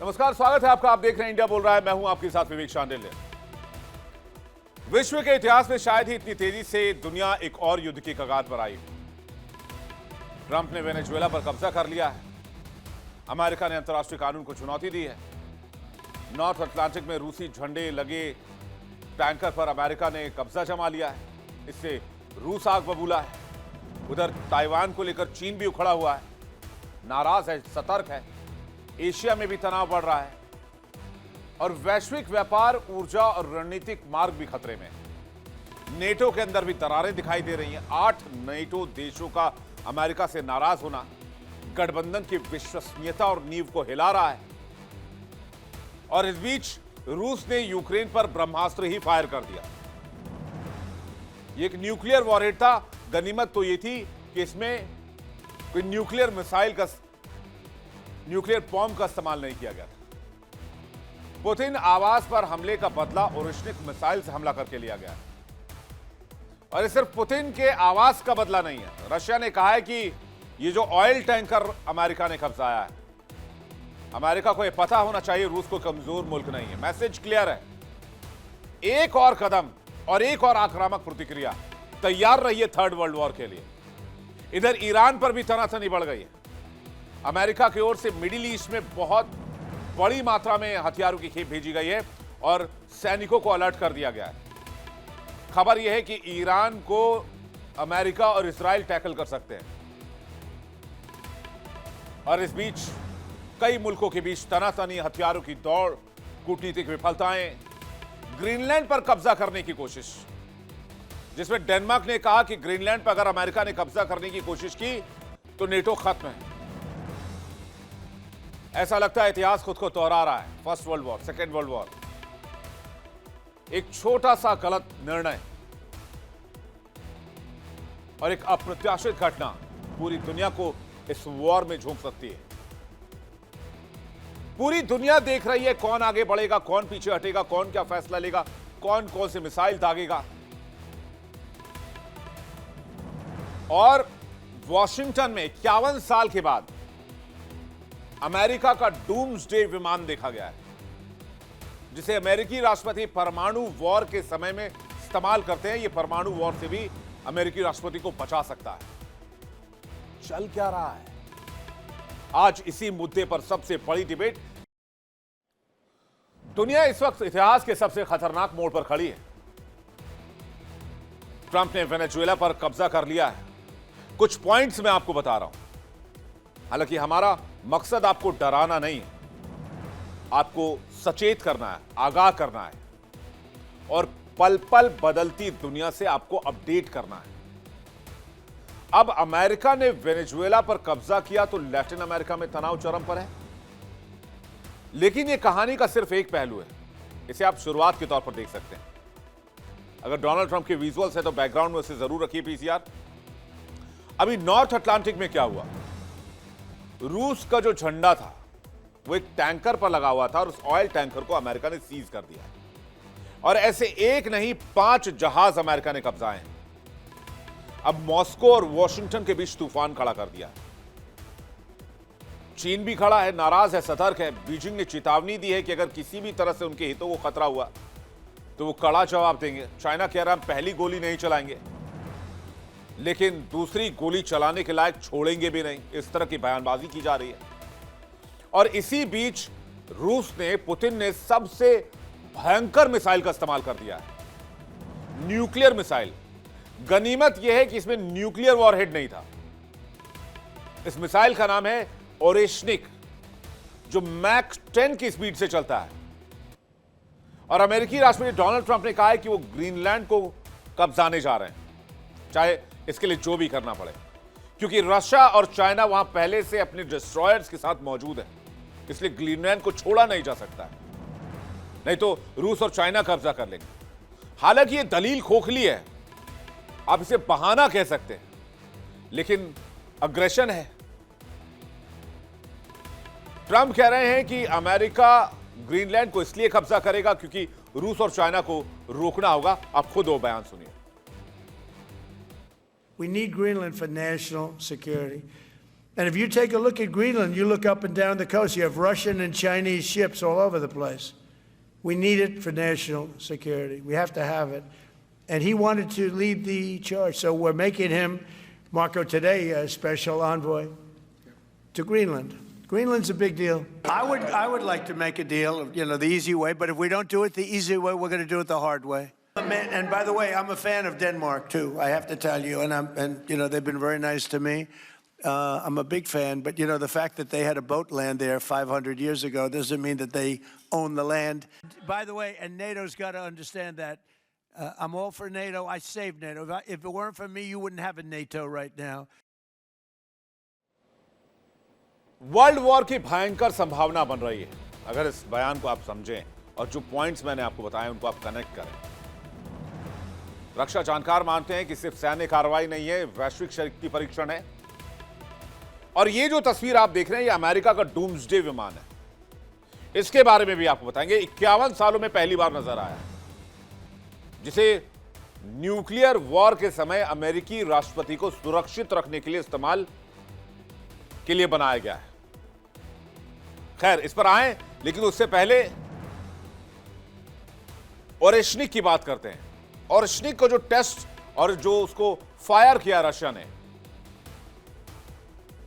नमस्कार, स्वागत है आपका। आप देख रहे हैं इंडिया बोल रहा है। मैं हूं आपके साथ विवेक शांडिल्य। विश्व के इतिहास में शायद ही इतनी तेजी से दुनिया एक और युद्ध की कगार पर आई। ट्रंप ने वेनेजुएला पर कब्जा कर लिया है। अमेरिका ने अंतर्राष्ट्रीय कानून को चुनौती दी है। नॉर्थ अटलांटिक में रूसी झंडे लगे टैंकर पर अमेरिका ने कब्जा जमा लिया है। इससे रूस आग बबूला है। उधर ताइवान को लेकर चीन भी उखड़ा हुआ है, नाराज है, सतर्क है। एशिया में भी तनाव बढ़ रहा है और वैश्विक व्यापार, ऊर्जा और रणनीतिक मार्ग भी खतरे में है। नेटो के अंदर भी दरारें दिखाई दे रही हैं। 8 नेटो देशों का अमेरिका से नाराज होना गठबंधन की विश्वसनीयता और नींव को हिला रहा है। और इस बीच रूस ने यूक्रेन पर ब्रह्मास्त्र ही फायर कर दिया। ये एक न्यूक्लियर वॉरहेड था। गनीमत तो ये थी कि इसमें कोई न्यूक्लियर मिसाइल का, न्यूक्लियर बॉम्ब का इस्तेमाल नहीं किया गया था। पुतिन आवास पर हमले का बदला ओरिश्निक मिसाइल से हमला करके लिया गया। और ये सिर्फ पुतिन के आवास का बदला नहीं है। रशिया ने कहा है कि ये जो ऑयल टैंकर अमेरिका ने कब्जाया है, अमेरिका को यह पता होना चाहिए रूस को कमजोर मुल्क नहीं है। मैसेज क्लियर है। एक और कदम और एक और आक्रामक प्रतिक्रिया, तैयार रहिए थर्ड वर्ल्ड वॉर के लिए। इधर ईरान पर भी तनातनी बढ़ गई है। अमेरिका की ओर से मिडिल ईस्ट में बहुत बड़ी मात्रा में हथियारों की खेप भेजी गई है और सैनिकों को अलर्ट कर दिया गया है। खबर यह है कि ईरान को अमेरिका और इजराइल टैकल कर सकते हैं। और इस बीच कई मुल्कों के बीच तनातनी, हथियारों की दौड़, कूटनीतिक विफलताएं, ग्रीनलैंड पर कब्जा करने की कोशिश, जिसमें डेनमार्क ने कहा कि ग्रीनलैंड पर अगर अमेरिका ने कब्जा करने की कोशिश की तो नेटो खत्म है। ऐसा लगता है इतिहास खुद को दोहरा रहा है। First world war, second world war, एक छोटा सा गलत निर्णय और एक अप्रत्याशित घटना पूरी दुनिया को इस वॉर में झोंक सकती है। पूरी दुनिया देख रही है कौन आगे बढ़ेगा, कौन पीछे हटेगा, कौन क्या फैसला लेगा, कौन कौन से मिसाइल दागेगा। और वॉशिंगटन में 51 साल के बाद अमेरिका का डूम्सडे विमान देखा गया है, जिसे अमेरिकी राष्ट्रपति परमाणु वॉर के समय में इस्तेमाल करते हैं। यह परमाणु वॉर से भी अमेरिकी राष्ट्रपति को बचा सकता है। चल क्या रहा है? आज इसी मुद्दे पर सबसे बड़ी डिबेट। दुनिया इस वक्त इतिहास के सबसे खतरनाक मोड़ पर खड़ी है। ट्रंप ने वेनेजुएला पर कब्जा कर लिया है। कुछ पॉइंट्स मैं आपको बता रहा हूं। हालांकि हमारा मकसद आपको डराना नहीं है, आपको सचेत करना है, आगाह करना है और पल पल बदलती दुनिया से आपको अपडेट करना है। अब अमेरिका ने वेनेजुएला पर कब्जा किया तो लैटिन अमेरिका में तनाव चरम पर है। लेकिन यह कहानी का सिर्फ एक पहलू है। इसे आप शुरुआत के तौर पर देख सकते हैं। अगर डोनाल्ड ट्रंप के विजुअल्स है तो बैकग्राउंड में उसे जरूर रखिए पीसीआर। अभी नॉर्थ अटलांटिक में क्या हुआ? रूस का जो झंडा था वो एक टैंकर पर लगा हुआ था और उस ऑयल टैंकर को अमेरिका ने सीज कर दिया। और ऐसे एक नहीं 5 जहाज अमेरिका ने कब्जाए हैं। अब मॉस्को और वॉशिंगटन के बीच तूफान खड़ा कर दिया। चीन भी खड़ा है, नाराज है, सतर्क है। बीजिंग ने चेतावनी दी है कि अगर किसी भी तरह से उनके हितों को खतरा हुआ तो वो कड़ा जवाब देंगे। चाइना कह रहा है हम पहली गोली नहीं चलाएंगे, लेकिन दूसरी गोली चलाने के लायक छोड़ेंगे भी नहीं। इस तरह की बयानबाजी की जा रही है। और इसी बीच रूस ने, पुतिन ने सबसे भयंकर मिसाइल का इस्तेमाल कर दिया है, न्यूक्लियर मिसाइल। गनीमत यह है कि इसमें न्यूक्लियर वॉरहेड नहीं था। इस मिसाइल का नाम है ओरेश्निक, जो मैक 10 की स्पीड से चलता है। और अमेरिकी राष्ट्रपति डोनाल्ड ट्रंप ने कहा है कि वो ग्रीनलैंड को कब्जाने जा रहे हैं, चाहे इसके लिए जो भी करना पड़े, क्योंकि रशिया और चाइना वहां पहले से अपने डिस्ट्रॉयर्स के साथ मौजूद है। इसलिए ग्रीनलैंड को छोड़ा नहीं जा सकता है, नहीं तो रूस और चाइना कब्जा कर लेंगे। हालांकि यह दलील खोखली है, आप इसे बहाना कह सकते हैं, लेकिन अग्रेशन है। ट्रंप कह रहे हैं कि अमेरिका ग्रीनलैंड को इसलिए कब्जा करेगा क्योंकि रूस और चाइना को रोकना होगा। आप खुद वो बयान सुनिए। We need Greenland for national security. And if you take a look at Greenland, you look up and down the coast, you have Russian and Chinese ships all over the place. We need it for national security. We have to have it. And he wanted to lead the charge. So we're making him, Marco, today, a special envoy to Greenland. Greenland's a big deal. I would like to make a deal, the easy way, but if we don't do it the easy way, we're going to do it the hard way. And by the way, I'm a fan of Denmark too, I have to tell you, and they've been very nice to me. I'm a big fan, but the fact that they had a boat land there 500 years ago doesn't mean that they own the land. By the way, and NATO's got to understand that. I'm all for NATO. I saved NATO. If it weren't for me, you wouldn't have a NATO right now. World war की भयंकर संभावना बन रही है अगर इस बयान को आप समझें और जो पॉइंट्स मैंने आपको बताए उनको आप कनेक्ट करें। रक्षा जानकार मानते हैं कि सिर्फ सैन्य कार्रवाई नहीं है, वैश्विक शक्ति परीक्षण है। और ये जो तस्वीर आप देख रहे हैं ये अमेरिका का डूम्सडे विमान है। इसके बारे में भी आपको बताएंगे। 51 सालों में पहली बार नजर आया, जिसे न्यूक्लियर वॉर के समय अमेरिकी राष्ट्रपति को सुरक्षित रखने के लिए इस्तेमाल के लिए बनाया गया है। खैर, इस पर आए, लेकिन उससे पहले ओरेशनिक की बात करते हैं। ओरेशनिक को जो टेस्ट और जो उसको फायर किया रशिया ने,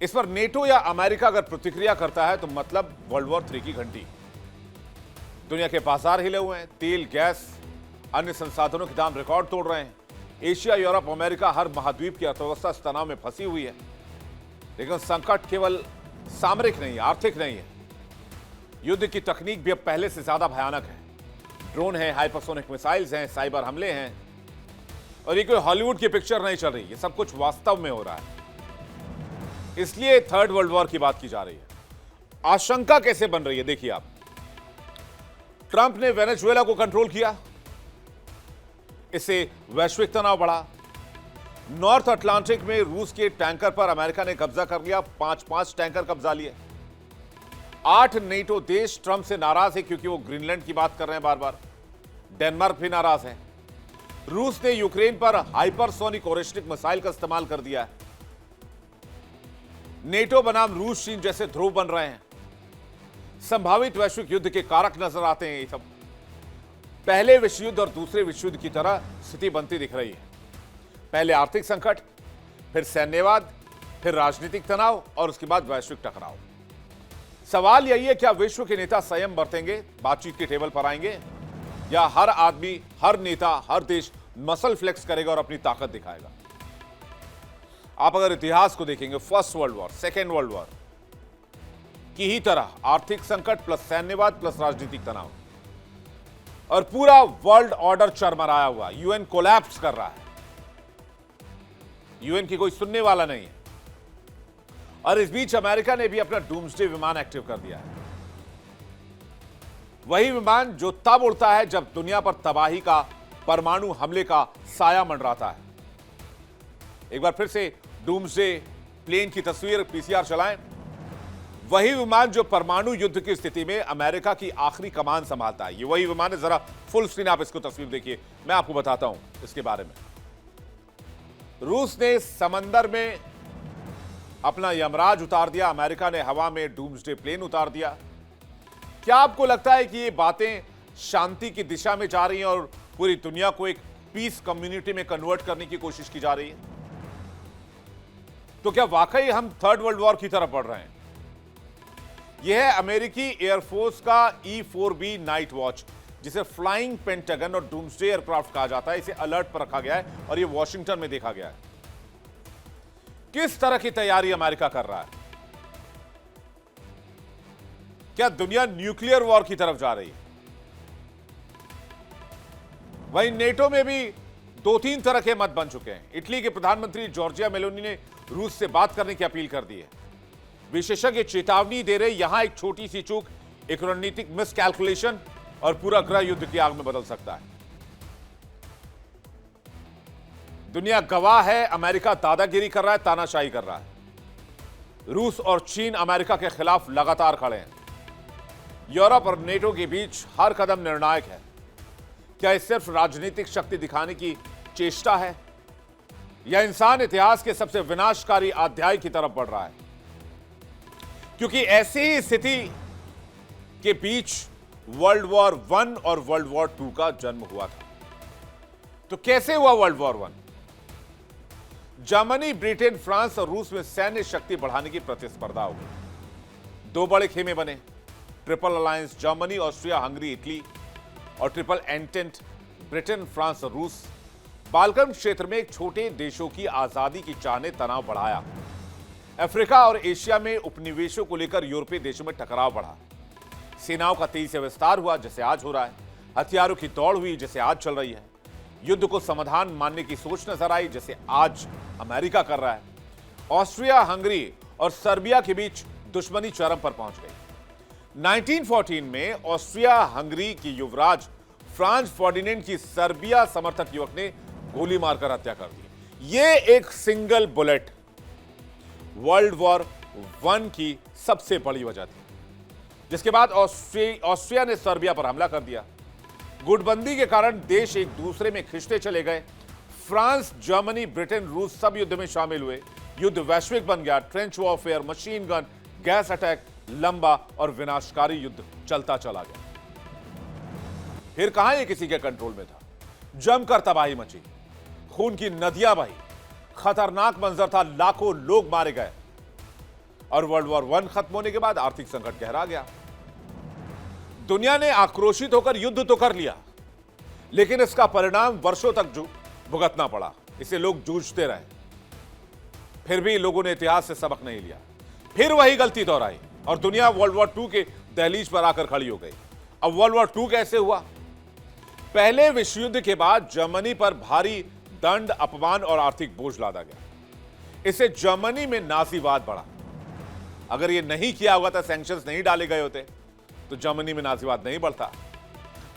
इस पर नेटो या अमेरिका अगर प्रतिक्रिया करता है तो मतलब वर्ल्ड वॉर 3 की घंटी। दुनिया के बाजार हिले हुए हैं, तेल, गैस, अन्य संसाधनों के दाम रिकॉर्ड तोड़ रहे हैं। एशिया, यूरोप, अमेरिका, हर महाद्वीप की अर्थव्यवस्था इस तनाव में फंसी हुई है। लेकिन संकट केवल सामरिक नहीं है, आर्थिक नहीं है। युद्ध की तकनीक भी अब पहले से ज्यादा भयानक है। ड्रोन है, हाइपरसोनिक मिसाइल्स हैं, साइबर हमले हैं। और ये कोई हॉलीवुड की पिक्चर नहीं चल रही, ये सब कुछ वास्तव में हो रहा है। इसलिए थर्ड वर्ल्ड वॉर की बात की जा रही है। आशंका कैसे बन रही है देखिए आप। ट्रंप ने वेनेजुएला को कंट्रोल किया, इससे वैश्विक तनाव बढ़ा। नॉर्थ अटलांटिक में रूस के टैंकर पर अमेरिका ने कब्जा कर लिया, 5 टैंकर कब्जा लिए। 8 नेटो देश ट्रंप से नाराज है क्योंकि वो ग्रीनलैंड की बात कर रहे हैं बार बार। डेनमार्क भी नाराज है। रूस ने यूक्रेन पर हाइपरसोनिक ओरेशनिक मिसाइल का इस्तेमाल कर दिया है। नेटो बनाम रूस, चीन जैसे ध्रुव बन रहे हैं। संभावित वैश्विक युद्ध के कारक नजर आते हैं। ये सब पहले विश्व युद्ध और दूसरे विश्व युद्ध की तरह स्थिति बनती दिख रही है। पहले आर्थिक संकट, फिर सैन्यवाद, फिर राजनीतिक तनाव और उसके बाद वैश्विक टकराव। सवाल यही है, क्या विश्व के नेता संयम बरतेंगे, बातचीत के टेबल पर आएंगे, या हर आदमी, हर नेता, हर देश मसल फ्लेक्स करेगा और अपनी ताकत दिखाएगा? आप अगर इतिहास को देखेंगे, first world war, second world war की ही तरह आर्थिक संकट प्लस सैन्यवाद प्लस राजनीतिक तनाव और पूरा वर्ल्ड ऑर्डर चरमराया हुआ। यूएन कोलैप्स कर रहा है, यूएन की कोई सुनने वाला नहीं है। और इस बीच अमेरिका ने भी अपना डूम्सडे विमान एक्टिव कर दिया है। वही विमान जो तब उड़ता है जब दुनिया पर तबाही का, परमाणु हमले का साया मंडराता है। एक बार फिर से डूम्सडे प्लेन की तस्वीर पीसीआर चलाएं। वही विमान जो परमाणु युद्ध की स्थिति में अमेरिका की आखिरी कमान संभालता है। ये वही विमान है। जरा फुल स्क्रीन आप इसको तस्वीर देखिए, मैं आपको बताता हूं इसके बारे में। रूस ने समंदर में अपना यमराज उतार दिया, अमेरिका ने हवा में डूम्सडे प्लेन उतार दिया। क्या आपको लगता है कि ये बातें शांति की दिशा में जा रही हैं और पूरी दुनिया को एक पीस कम्युनिटी में कन्वर्ट करने की कोशिश की जा रही है? तो क्या वाकई हम थर्ड वर्ल्ड वॉर की तरफ बढ़ रहे हैं? यह है अमेरिकी एयरफोर्स का E-4B नाइट वॉच, जिसे फ्लाइंग पेंटागन और डूम्सडे एयरक्राफ्ट कहा जाता है। इसे अलर्ट पर रखा गया है और यह वॉशिंगटन में देखा गया है। किस तरह की तैयारी अमेरिका कर रहा है? क्या दुनिया न्यूक्लियर वॉर की तरफ जा रही है? वहीं नेटो में भी 2-3 तरह के मत बन चुके हैं। इटली के प्रधानमंत्री जॉर्जिया मेलोनी ने रूस से बात करने की अपील कर दी है। विशेषज्ञ चेतावनी दे रहे, यहां एक छोटी सी चूक, एक रणनीतिक मिसकैलकुलेशन और पूरा गृह युद्ध की आग में बदल सकता है। दुनिया गवाह है, अमेरिका दादागिरी कर रहा है, तानाशाही कर रहा है। रूस और चीन अमेरिका के खिलाफ लगातार खड़े हैं। यूरोप और नेटो के बीच हर कदम निर्णायक है। क्या यह सिर्फ राजनीतिक शक्ति दिखाने की चेष्टा है या इंसान इतिहास के सबसे विनाशकारी अध्याय की तरफ बढ़ रहा है? क्योंकि ऐसी ही स्थिति के बीच वर्ल्ड वॉर 1 और वर्ल्ड वॉर 2 का जन्म हुआ था। तो कैसे हुआ world war 1? Germany, Britain, France और रूस में सैन्य शक्ति बढ़ाने की प्रतिस्पर्धा हो गई। दो बड़े खेमे बने, triple alliance Germany, Austria, Hungary, Italy, और ट्रिपल एंटेंट ब्रिटेन, फ्रांस और रूस। बाल्कन क्षेत्र में एक छोटे देशों की आजादी की चाह ने तनाव बढ़ाया। अफ्रीका और एशिया में उपनिवेशों को लेकर यूरोपीय देशों में टकराव बढ़ा। सेनाओं का तेजी से विस्तार हुआ, जैसे आज हो रहा है। हथियारों की दौड़ हुई, जैसे आज चल रही है। युद्ध को समाधान मानने की सोच नजर आई, जैसे आज अमेरिका कर रहा है। ऑस्ट्रिया, हंगरी और सर्बिया के बीच दुश्मनी चरम पर पहुंच गई। 1914 में ऑस्ट्रिया हंगरी की युवराज फ्रांज फर्डिनेंड की सर्बिया समर्थक युवक ने गोली मारकर हत्या कर दी। यह एक सिंगल बुलेट वर्ल्ड वॉर 1 की सबसे बड़ी वजह थी, जिसके बाद ऑस्ट्रिया ने सर्बिया पर हमला कर दिया। गुटबंदी के कारण देश एक दूसरे में खिंचते चले गए। फ्रांस, जर्मनी, ब्रिटेन, रूस सब युद्ध में शामिल हुए। युद्ध वैश्विक बन गया। Trench warfare, machine gun, gas attack, लंबा और विनाशकारी युद्ध चलता चला गया। फिर कहां ये किसी के कंट्रोल में था। जमकर तबाही मची, खून की नदियां बही, खतरनाक मंजर था, लाखों लोग मारे गए। और वर्ल्ड वॉर 1 खत्म होने के बाद आर्थिक संकट गहरा गया। दुनिया ने आक्रोशित होकर युद्ध तो कर लिया, लेकिन इसका परिणाम वर्षों तक भुगतना पड़ा। इसे लोग जूझते रहे। फिर भी लोगों ने इतिहास से सबक नहीं लिया। फिर वही गलती दोहराई और दुनिया वर्ल्ड वॉर 2 के दहलीज पर आकर खड़ी हो गई। अब वर्ल्ड वॉर 2 कैसे हुआ? पहले विश्व युद्ध के बाद जर्मनी पर भारी दंड, अपमान और आर्थिक बोझ लादा गया। इससे जर्मनी में नाजीवाद बढ़ा। अगर यह नहीं किया हुआ था, सैंक्शंस नहीं डाले गए होते, तो जर्मनी में नाजीवाद नहीं बढ़ता।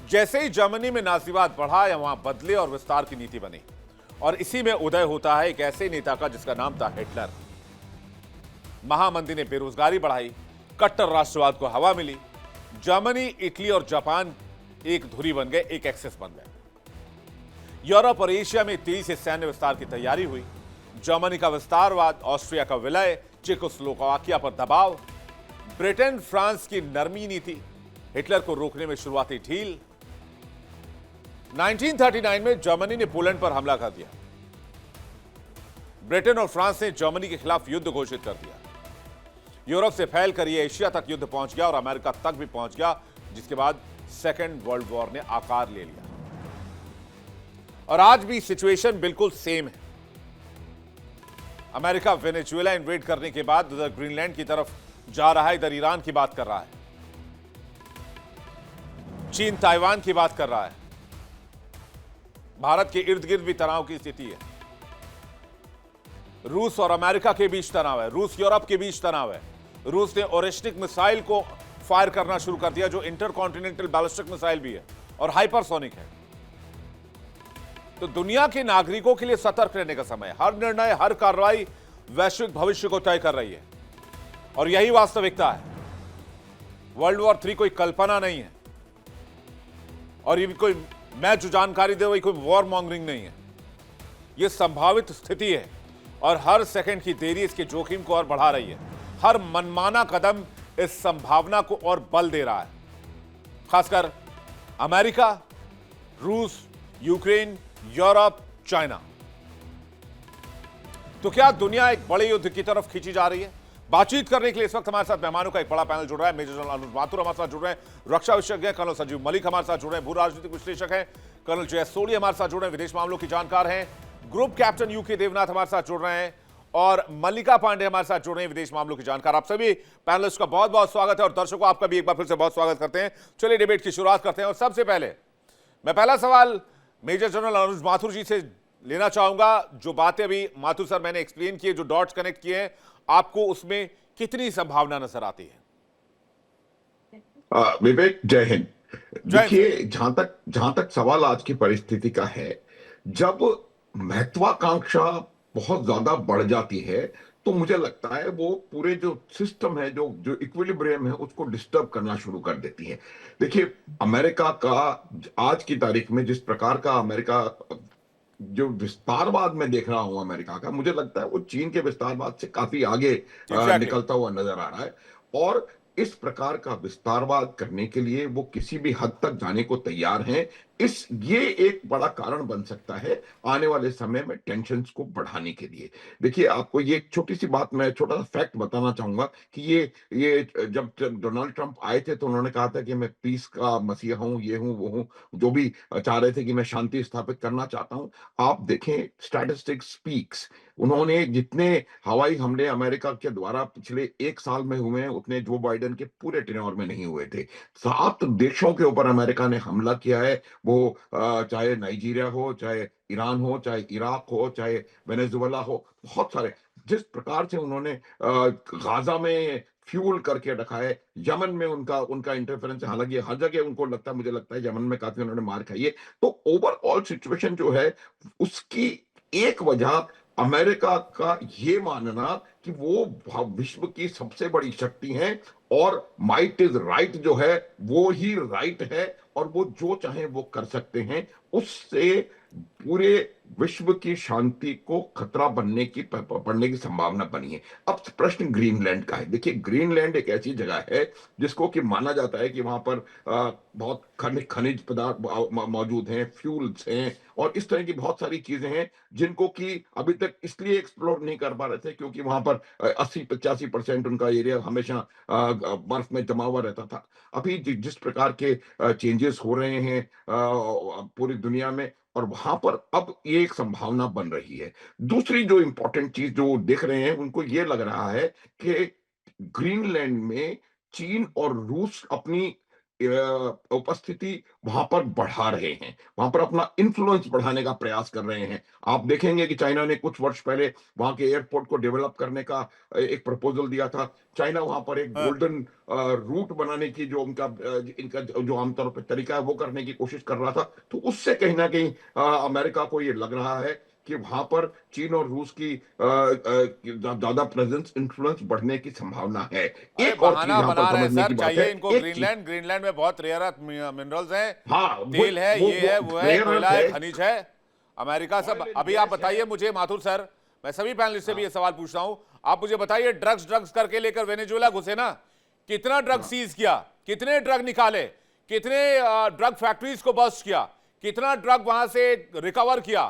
जैसे ही जर्मनी में नाजीवाद बढ़ा, या वहां बदले और विस्तार की नीति बनी। और इसी में उदय होता है एक ऐसे नेता का जिसका नाम था हिटलर। महामंदी ने बेरोजगारी बढ़ाई, कट्टर राष्ट्रवाद को हवा मिली। जर्मनी, इटली और जापान एक धुरी बन गए, एक एक्सेस बन गए। यूरोप और एशिया में तेजी से सैन्य विस्तार की तैयारी हुई। जर्मनी का विस्तारवाद, ऑस्ट्रिया का विलय, चेकोस्लोवाकिया पर दबाव, ब्रिटेन, फ्रांस की नरमी नीति, हिटलर को रोकने में शुरुआती ढील। 1939 में जर्मनी ने पोलैंड पर हमला कर दिया। ब्रिटेन और फ्रांस ने जर्मनी के खिलाफ युद्ध घोषित कर दिया। यूरोप से फैलकर यह एशिया तक युद्ध पहुंच गया और अमेरिका तक भी पहुंच गया, जिसके बाद सेकेंड वर्ल्ड वॉर ने आकार ले लिया। और आज भी सिचुएशन बिल्कुल सेम है। अमेरिका वेनेजुएला इन्वेड करने के बाद उधर ग्रीनलैंड की तरफ जा रहा है, इधर ईरान की बात कर रहा है। चीन ताइवान की बात कर रहा है। भारत के इर्द गिर्द भी तनाव की स्थिति है। रूस और अमेरिका के बीच तनाव है। रूस यूरोप के बीच तनाव है। रूस ने ओरेस्टिक मिसाइल को फायर करना शुरू कर दिया, जो इंटरकॉन्टिनेंटल बैलिस्टिक मिसाइल भी है और हाइपरसोनिक है। तो दुनिया के नागरिकों के लिए सतर्क रहने का समय है। हर निर्णय, हर कार्रवाई वैश्विक भविष्य को तय कर रही है और यही वास्तविकता है। वर्ल्ड वॉर 3 कोई कल्पना नहीं है और ये कोई मैं जो जानकारी दे वही कोई वॉर मॉन्गरिंग नहीं है। यह संभावित स्थिति है और हर सेकंड की देरी इसके जोखिम को और बढ़ा रही है। हर मनमाना कदम इस संभावना को और बल दे रहा है। खासकर अमेरिका, रूस, यूक्रेन, यूरोप, चाइना। तो क्या दुनिया एक बड़े युद्ध की तरफ खींची जा रही है? बातचीत करने के लिए इस वक्त हमारे साथ मेहमानों का एक बड़ा पैनल जुड़ रहा है। मेजर जनरल अनुज माथुर हमारे साथ जुड़ रहे हैं, रक्षा विशेषज्ञ कर्नल संजीव मलिक हमारे साथ जुड़ रहे हैं, भू राजनीतिक विश्लेषक हैं कर्नल जयेश सोढ़ी हमारे साथ जुड़ रहे हैं, विदेश मामलों की जानकार हैं ग्रुप कैप्टन यूके देवनाथ हमारे साथ जुड़ रहे हैं, और मल्लिका पांडे हमारे साथ जुड़ रहे हैं, विदेश मामलों की जानकार। आप सभी पैनलिस्ट का बहुत बहुत स्वागत है और दर्शकों आपका भी एक बार फिर से बहुत स्वागत करते हैं। चलिए डिबेट की शुरुआत करते हैं और सबसे पहले मैं पहला सवाल मेजर जनरल अनुज माथुर जी से लेना चाहूंगा। जो बातें अभी माथुर सर मैंने एक्सप्लेन किए, जो डॉट्स कनेक्ट किए हैं, आपको उसमें कितनी संभावना नजर आती है? विवेक, जय हिंद। देखिए, जहां तक सवाल आज की परिस्थिति का है, जब महत्वाकांक्षा बहुत ज्यादा बढ़ जाती है तो मुझे लगता है वो पूरे जो सिस्टम है, जो इक्विलिब्रियम है, उसको डिस्टर्ब करना शुरू कर देती है। देखिए, अमेरिका का आज की तारीख में जिस प्रकार का अमेरिका जो विस्तारवाद में देख रहा हूं अमेरिका का, मुझे लगता है वो चीन के विस्तारवाद से काफी आगे निकलता हुआ नजर आ रहा है। और इस प्रकार का विस्तारवाद करने के लिए वो किसी भी हद तक जाने को तैयार हैं। ये एक बड़ा कारण बन सकता है आने वाले समय में टेंशन्स को बढ़ाने के लिए। देखिए, आपको ये एक छोटी सी बात, मैं छोटा सा फैक्ट बताना चाहूंगा कि ये जब डोनाल्ड ट्रंप आए थे तो उन्होंने कहा था कि मैं पीस का मसीहा हूं, ये हूं, वो हूं, जो भी चाह रहे थे कि मैं शांति स्थापित करना चाहता हूं। आप देखें, स्टैटिस्टिक्स स्पीक्स, उन्होंने जितने हवाई हमले अमेरिका के द्वारा पिछले 1 साल में हुए हैं उतने जो बाइडेन के पूरे टेन्योर में नहीं हुए थे। 7 देशों के ऊपर अमेरिका ने हमला किया है, वो चाहे नाइजीरिया हो, चाहे ईरान हो, चाहे इराक हो, चाहे वेनेजुएला हो, बहुत सारे। जिस प्रकार से उन्होंने गाजा में फ्यूल करके रखा है, यमन में उनका उनका इंटरफेरेंस है, हालांकि हर जगह उनको लगता है, मुझे लगता है यमन में काफी उन्होंने मार खाई है। तो ओवरऑल सिचुएशन जो है उसकी एक वजह अमेरिका का ये मानना कि वो विश्व की सबसे बड़ी शक्ति है और माइट इज राइट जो है वो ही राइट है और वो जो चाहे वो कर सकते हैं, उससे पूरे विश्व की शांति को खतरा पड़ने की संभावना बनी है। अब प्रश्न ग्रीनलैंड का है। देखिए, ग्रीनलैंड एक ऐसी जगह है जिसको कि माना जाता है कि वहां पर बहुत खनिज पदार्थ मौजूद हैं, फ्यूल्स हैं और इस तरह की बहुत सारी चीजें हैं जिनको कि अभी तक इसलिए एक्सप्लोर नहीं कर पा रहे थे क्योंकि वहां पर 80-85% उनका एरिया हमेशा बर्फ में जमा हुआ रहता था। अभी जिस प्रकार के चेंजेस हो रहे हैं पूरी दुनिया में, और वहां पर अब ये एक संभावना बन रही है। दूसरी जो इंपॉर्टेंट चीज जो देख रहे हैं, उनको ये लग रहा है कि ग्रीनलैंड में चीन और रूस अपनी उपस्थिति वहां पर बढ़ा रहे हैं, वहां पर अपना इन्फ्लुएंस बढ़ाने का प्रयास कर रहे हैं। आप देखेंगे कि चाइना ने कुछ वर्ष पहले वहां के एयरपोर्ट को डेवलप करने का एक प्रपोजल दिया था। चाइना वहां पर एक हाँ। गोल्डन रूट बनाने की जो इनका जो आमतौर पर तरीका है वो करने की कोशिश कर रहा था। तो उससे कहीं ना कहीं अमेरिका को ये लग रहा है कि वहां पर चीन और रूस की ज्यादा प्रेजेंस, इन्फ्लुएंस बढ़ने की संभावना है। अरे एक और चीज बहाना यहां पर बना रहे हैं समझने सर, की बात चाहिए है, इनको एक चीज। ग्रीनलैंड। ग्रीनलैंड में बहुत रेयर अर्थ मिनरल्स हैं, हाँ, तेल है, ये है, वो है, रेयर कोयला अर्थ है, है। खनिज है। अमेरिका सब। ऑयल एंड अभी आप गैस बताइए है। मुझे माथुर सर, मैं सभी पैनलिस्ट से भी ये सवाल पूछ रहा हूं, आप मुझे बताइए, ड्रग्स ड्रग्स करके लेकर वेनेजुएला घुसे ना, कितना ड्रग सीज किया, कितने ड्रग निकाले, कितने ड्रग फैक्ट्रीज को बस्ट किया, कितना ड्रग वहां से रिकवर किया,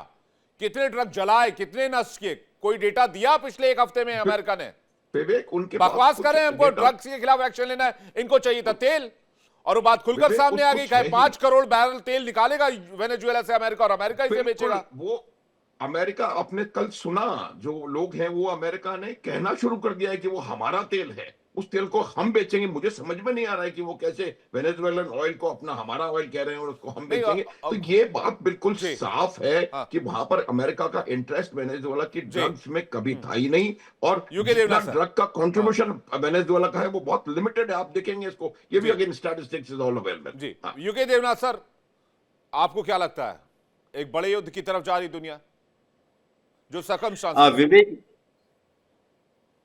कितने ड्रग जलाए, कितने नष्ट किए, कोई डेटा दिया पिछले 1 हफ्ते में अमेरिका ने? विवेक, उनके पास बकवास कुछ करें, हमको डेटा- ड्रग्स के खिलाफ एक्शन लेना है, इनको चाहिए था तेल, और वो बात खुलकर विवेक, सामने आ कुछ गई। है ही। 5 करोड़ बैरल तेल निकालेगा वेनेजुएला से अमेरिका, और अमेरिका इसे बिल्कुल, बेचेगा। वो अमेरिका, आपने कल सुना, जो लोग हैं वो अमेरिका ने कहना शुरू कर दिया है कि वो हमारा तेल है, उस तेल को हम बेचेंगे। मुझे समझ में नहीं आ रहा है कि वो कैसे वेनेजुएलन ऑयल को अपना हमारा ऑयल कह रहे हैं और उसको हम नहीं, बेचेंगे। तो ये बात बिल्कुल जी, साफ है हाँ, कि वहां पर अमेरिका का इंटरेस्ट वेनेजुएला की जी, ड्रग्स में कभी था ही नहीं, और यूके जितना देवनाथ सर। ड्रग का हाँ, कंट्रीब्यूशन वेनेजुएला का है वो बहुत लिमिटेड है। आप देखेंगे इसको, ये भी जी, again statistics is all available. जी, यूके देवनाथ सर, आपको क्या लगता है, एक बड़े युद्ध की तरफ जा रही दुनिया, जो सर्कमस्टांसेस? विवेक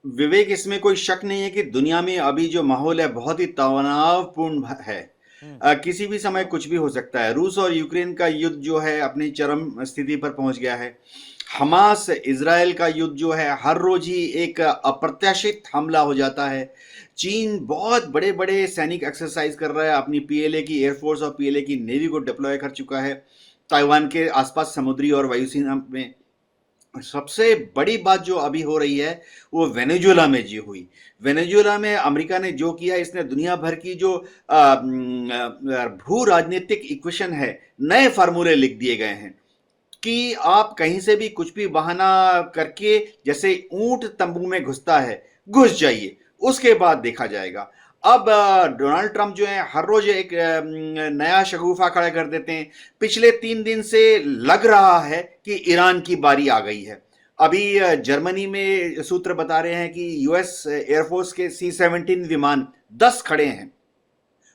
विवेक इसमें कोई शक नहीं है कि दुनिया में अभी जो माहौल है बहुत ही तनावपूर्ण है। किसी भी समय कुछ भी हो सकता है। रूस और यूक्रेन का युद्ध जो है अपनी चरम स्थिति पर पहुंच गया है। हमास इजराइल का युद्ध जो है हर रोज ही एक अप्रत्याशित हमला हो जाता है। चीन बहुत बड़े बड़े सैनिक एक्सरसाइज कर रहा है, अपनी पीएलए की एयरफोर्स और पीएलए की नेवी को डिप्लॉय कर चुका है ताइवान के आसपास समुद्री और वायुसेना में। सबसे बड़ी बात जो अभी हो रही है वो वेनेजुएला में जी हुई। वेनेजुएला में अमेरिका ने जो किया, इसने दुनिया भर की जो भू राजनीतिक इक्वेशन है, नए फार्मूले लिख दिए गए हैं कि आप कहीं से भी कुछ भी बहाना करके, जैसे ऊंट तंबू में घुसता है, घुस जाइए, उसके बाद देखा जाएगा। अब डोनाल्ड ट्रंप जो है हर रोज एक नया शगुफा खड़ा कर देते हैं। पिछले 3 दिन से लग रहा है कि ईरान की बारी आ गई है। अभी जर्मनी में सूत्र बता रहे हैं कि यूएस एयरफोर्स के C-17 विमान 10 खड़े हैं,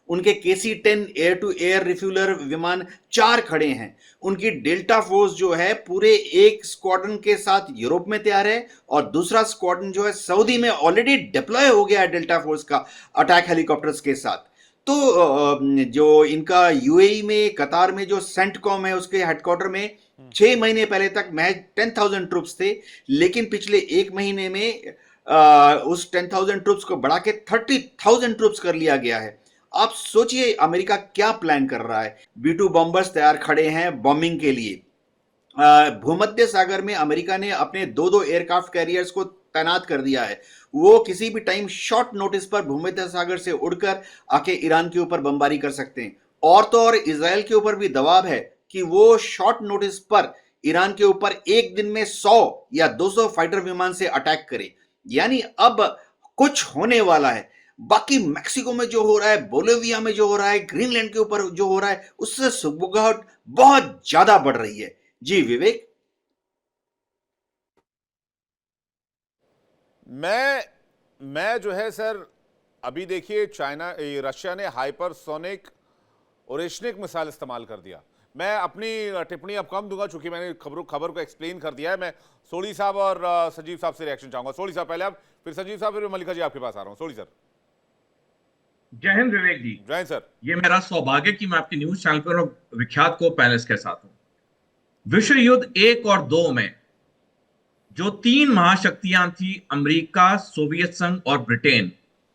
उनके KC-10 air to air refueller विमान 4 खड़े हैं। उनकी डेल्टा फोर्स जो है पूरे एक स्क्वाड्रन के साथ यूरोप में तैयार है और दूसरा स्क्वाड्रन जो है सऊदी में ऑलरेडी डिप्लॉय हो गया है डेल्टा फोर्स का अटैक हेलीकॉप्टर्स के साथ। तो जो इनका यूएई में, कतार में जो सेंटकॉम है, उसके हेडक्वार्टर में 6 महीने पहले तक महज 10,000 ट्रूप्स थे, लेकिन पिछले 1 महीने में उस 10,000 ट्रूप्स को बढ़ा के 30,000 ट्रूप्स कर लिया गया है। आप सोचिए अमेरिका क्या प्लान कर रहा है। B-2 बॉम्बर्स तैयार खड़े हैं बॉम्बिंग के लिए। भूमध्य सागर में अमेरिका ने अपने दो एयरक्राफ्ट कैरियर्स को तैनात कर दिया है। वो किसी भी टाइम शॉर्ट नोटिस पर भूमध्य सागर से उड़कर आके ईरान के ऊपर बमबारी कर सकते हैं। और तो और इजराइल के ऊपर भी दबाव है कि वो शॉर्ट नोटिस पर ईरान के ऊपर एक दिन में 100 या 200 फाइटर विमान से अटैक करे। यानी अब कुछ होने वाला है। बाकी मैक्सिको में जो हो रहा है, बोलिविया में जो हो रहा है, ग्रीनलैंड के ऊपर जो हो रहा है, उससे सुगबुगाहट बहुत ज्यादा बढ़ रही है। जी विवेक। मैं जो है सर, अभी देखिए रशिया ने हाइपरसोनिक ओरेशनिक मिसाइल इस्तेमाल कर दिया। मैं अपनी टिप्पणी अब कम दूंगा चूंकि मैंने खबर को एक्सप्लेन कर दिया है। मैं सोढ़ी साहब और संजीव साहब से रिएक्शन चाहूंगा। सोढ़ी साहब पहले, आप, फिर संजीव साहब, फिर मलिका जी आपके पास आ रहा हूं। सोढ़ी सर। जय हिंद विवेक जी। जय हिंद सर। ये मेरा सौभाग्य कि मैं आपके न्यूज चैनल पर विख्यात को पैनलिस्ट के साथ हूं। विश्व युद्ध 1 और 2 में जो 3 महाशक्तियां थी, अमेरिका, सोवियत संघ और ब्रिटेन,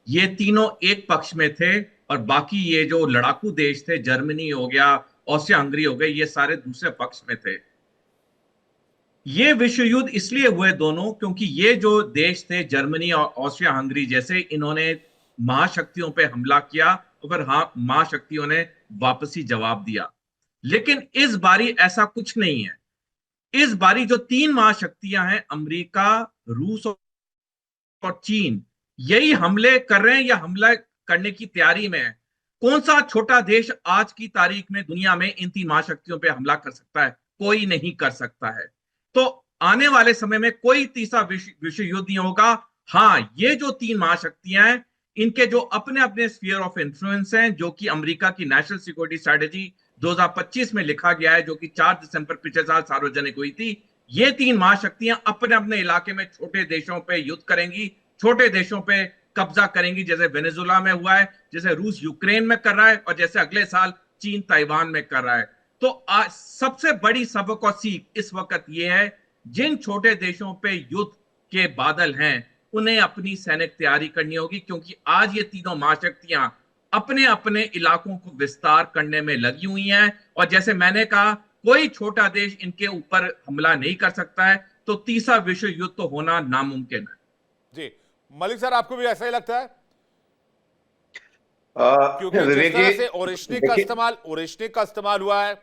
ये तीनों एक पक्ष में थे और बाकी ये जो लड़ाकू देश थे, जर्मनी हो गया, ऑस्ट्रिया हंगरी हो गए, ये सारे दूसरे पक्ष में थे। ये विश्व युद्ध इसलिए हुए दोनों क्योंकि ये जो देश थे, जर्मनी और ऑस्ट्रिया हंगरी जैसे, इन्होंने महाशक्तियों पे हमला किया और फिर महाशक्तियों ने वापसी जवाब दिया। लेकिन इस बारी ऐसा कुछ नहीं है। इस बारी जो 3 महाशक्तियां हैं, अमेरिका, रूस और चीन, यही हमले कर रहे हैं या हमला करने की तैयारी में है। कौन सा छोटा देश आज की तारीख में दुनिया में इन 3 महाशक्तियों पे हमला कर सकता है? कोई नहीं कर सकता है। तो आने वाले समय में कोई तीसरा विश्व युद्ध नहीं होगा। हाँ, ये जो 3 महाशक्तियां हैं, इनके जो अपने अपने स्फीयर ऑफ इन्फ्लुएंस हैं, जो कि अमेरिका की नेशनल सिक्योरिटी स्ट्रेटेजी 2025 में लिखा गया है, जो कि 4 दिसंबर पिछले साल सार्वजनिक हुई थी। ये 3 महाशक्तियां अपने अपने इलाके में छोटे देशों पे युद्ध करेंगी, छोटे देशों पे कब्जा करेंगी, जैसे वेनेजुला में हुआ है, जैसे रूस यूक्रेन में कर रहा है और जैसे अगले साल चीन ताइवान में कर रहा है। तो सबसे बड़ी सबक और सीख इस वक्त ये है, जिन छोटे देशों पे युद्ध के बादल हैं, उन्हें अपनी सैनिक तैयारी करनी होगी, क्योंकि आज ये तीनों महाशक्तियां अपने अपने इलाकों को विस्तार करने में लगी हुई हैं। और जैसे मैंने कहा, कोई छोटा देश इनके ऊपर हमला नहीं कर सकता है। तो तीसरा विश्व युद्ध तो होना नामुमकिन है। जी मलिक सर, आपको भी ऐसा ही लगता है? क्योंकि जिस तरह से ओरेशनिक का इस्तेमाल हुआ है,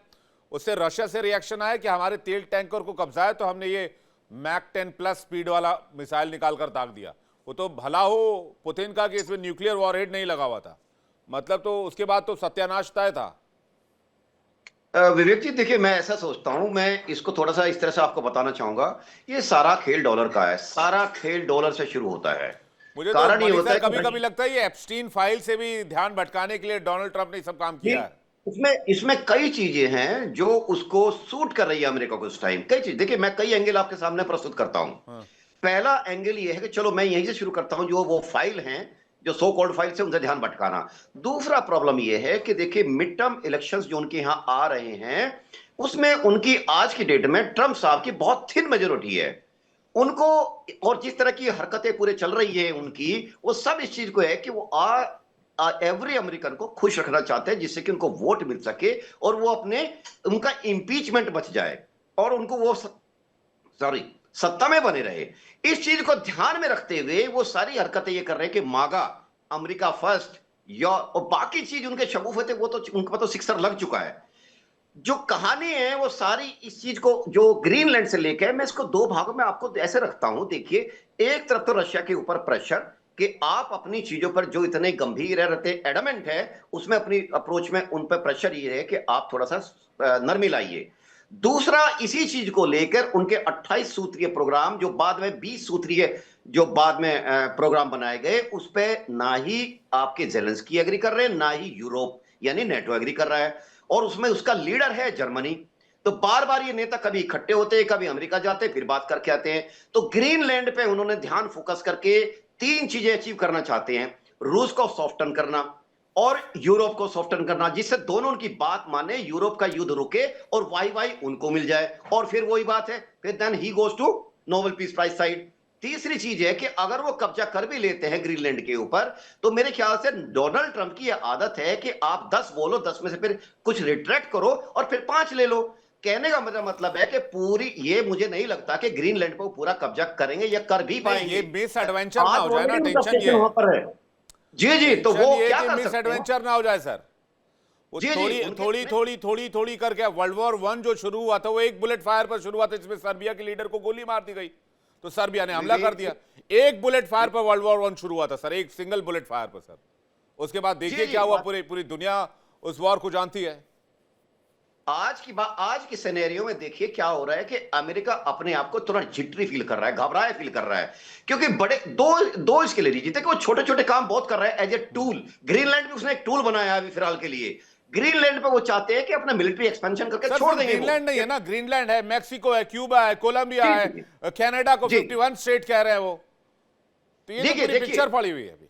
उससे रशिया से रिएक्शन आया कि हमारे तेल टैंकर को कब्जा है, तो हमने ये मैक 10+ स्पीड वाला मिसाइल निकालकर दाग दिया। वो तो भला हो पुतिन का कि इसमें न्यूक्लियर वॉरहेड नहीं लगा हुआ था, मतलब तो उसके बाद तो सत्यानाश तय था। विवेक जी, देखिए, मैं ऐसा सोचता हूं, मैं इसको थोड़ा सा इस तरह से आपको बताना चाहूंगा। ये सारा खेल डॉलर का है, सारा खेल डॉलर से शुरू होता है। मुझे तो कभी कभी लगता है ये एप्स्टीन फाइल से भी ध्यान भटकाने के लिए डोनाल्ड ट्रंप ने सब काम किया है। इसमें कई चीजें हैं जो उसको सूट कर रही है अमेरिका को इस टाइम। कई चीज, देखिए, मैं कई एंगल आपके सामने प्रस्तुत करता हूं। पहला एंगल ये है कि चलो मैं यहीं से शुरू करता हूं, जो वो फाइल हैं, जो सो कॉल्ड फाइल से, उनसे ध्यान भटकाना। दूसरा प्रॉब्लम ये है कि देखिए, मिड टर्म इलेक्शंस जो उनके यहां आ रहे हैं, उसमें उनकी आज की डेट में ट्रंप साहब की बहुत थिन मेजोरिटी है उनको। और जिस तरह की हरकतें पूरे चल रही है उनकी, वो सब इस चीज को है कि वो एवरी अमेरिकन को खुश रखना चाहते हैं, जिससे कि उनको वोट मिल सके और वो उनका इंपीचमेंट बच जाए और उनको वो सत्ता में बने रहे। इस चीज को ध्यान में रखते हुए वो सारी हरकतें ये कर रहे हैं कि मागा, अमेरिका फर्स्ट, या और बाकी चीज उनके शगुफे थे, वो तो उनका तो सिक्सर लग चुका है। जो कहानी है वो सारी इस चीज को, जो ग्रीनलैंड से लेकर, मैं इसको 2 भागों में आपको ऐसे रखता हूं। देखिए, एक तरफ तो रशिया के ऊपर प्रेशर कि आप अपनी चीजों पर जो इतने गंभीर रहते एडमेंट है, उसमें अपनी अप्रोच में उन पर प्रेशर ये है कि आप थोड़ा सा नरमी लाइए। दूसरा, इसी चीज को लेकर उनके 28 सूत्रीय प्रोग्राम, जो बाद में 20 सूत्रीय जो बाद में प्रोग्राम बनाए गए, उस पर ना ही आपके जेलेंस्की एग्री कर रहे हैं, ना ही यूरोप यानी नेटो एग्री कर रहा है, और उसमें उसका लीडर है जर्मनी। तो बार बार ये नेता कभी इकट्ठे होते हैं, कभी अमेरिका जाते हैं, फिर बात करके आते हैं। तो ग्रीनलैंड पे उन्होंने ध्यान फोकस करके 3 चीजें अचीव करना चाहते हैं। रूस को सॉफ्टन करना और यूरोप को सॉफ्टन करना, जिससे दोनों उनकी बात माने, यूरोप का युद्ध रुके और वाई उनको मिल जाए। और फिर वही बात है, फिर then he goes to Nobel peace prize side. तीसरी चीज है कि अगर वो कब्जा कर भी लेते हैं ग्रीनलैंड के ऊपर, तो मेरे ख्याल से डोनाल्ड ट्रंप की यह आदत है कि आप 10 बोलो, 10 में से फिर कुछ रिट्रैक्ट करो और फिर 5 ले लो। कहने का मेरा मतलब है कि पूरी, ये मुझे नहीं लगता कि ग्रीनलैंड पर वो पूरा कब्जा करेंगे या कर भी पाएंगे। ये मिस एडवेंचर ना हो जाए ना, already टेंशन ये वहां है। पर है। जी जी, तो वो क्या कर मिस सकते हैं? एडवेंचर ना हो जाए सर। वो जी, जी, थोड़ी उनके- थोड़ी थोड़ी थोड़ी थोड़ी करके वर्ल्ड वॉर 1 जो शुरू हुआ था वो एक बुलेट फायर पर शुरू हुआ था, जिसमें सर्बिया के लीडर को गोली मार दी गई, तो सर्बिया ने हमला कर दिया। एक बुलेट फायर पर वर्ल्ड वॉर 1 शुरू हुआ था सर, एक सिंगल बुलेट फायर पर सर। उसके बाद देखिए जी, क्या हुआ, बात- पूरी दुनिया उस वॉर को जानती है। आज की सिनेरियो में देखिए क्या हो रहा है कि अमेरिका अपने आप को तुरंत जिटरी फील कर रहा है, घबराए फील कर रहा है, क्योंकि बड़े दो इसके लिए जीते कि वो छोटे छोटे काम बहुत कर रहा है एज ए टूल। ग्रीनलैंड भी उसने एक टूल बनाया है अभी फिलहाल के लिए। ग्रीनलैंड पे वो चाहते हैं कि अपना मिलिट्री एक्सपेंशन करके सर छोड़ देंगे वो। ग्रीनलैंड नहीं है ना, ग्रीनलैंड है, मैक्सिको है, क्यूबा है, कोलंबिया जी, है, जी, कनाडा को जी। 51 स्टेट कह रहे हैं वो। तो ये तो देखिए, पूरी देखिए। पिक्चर पड़ी हुई है अभी।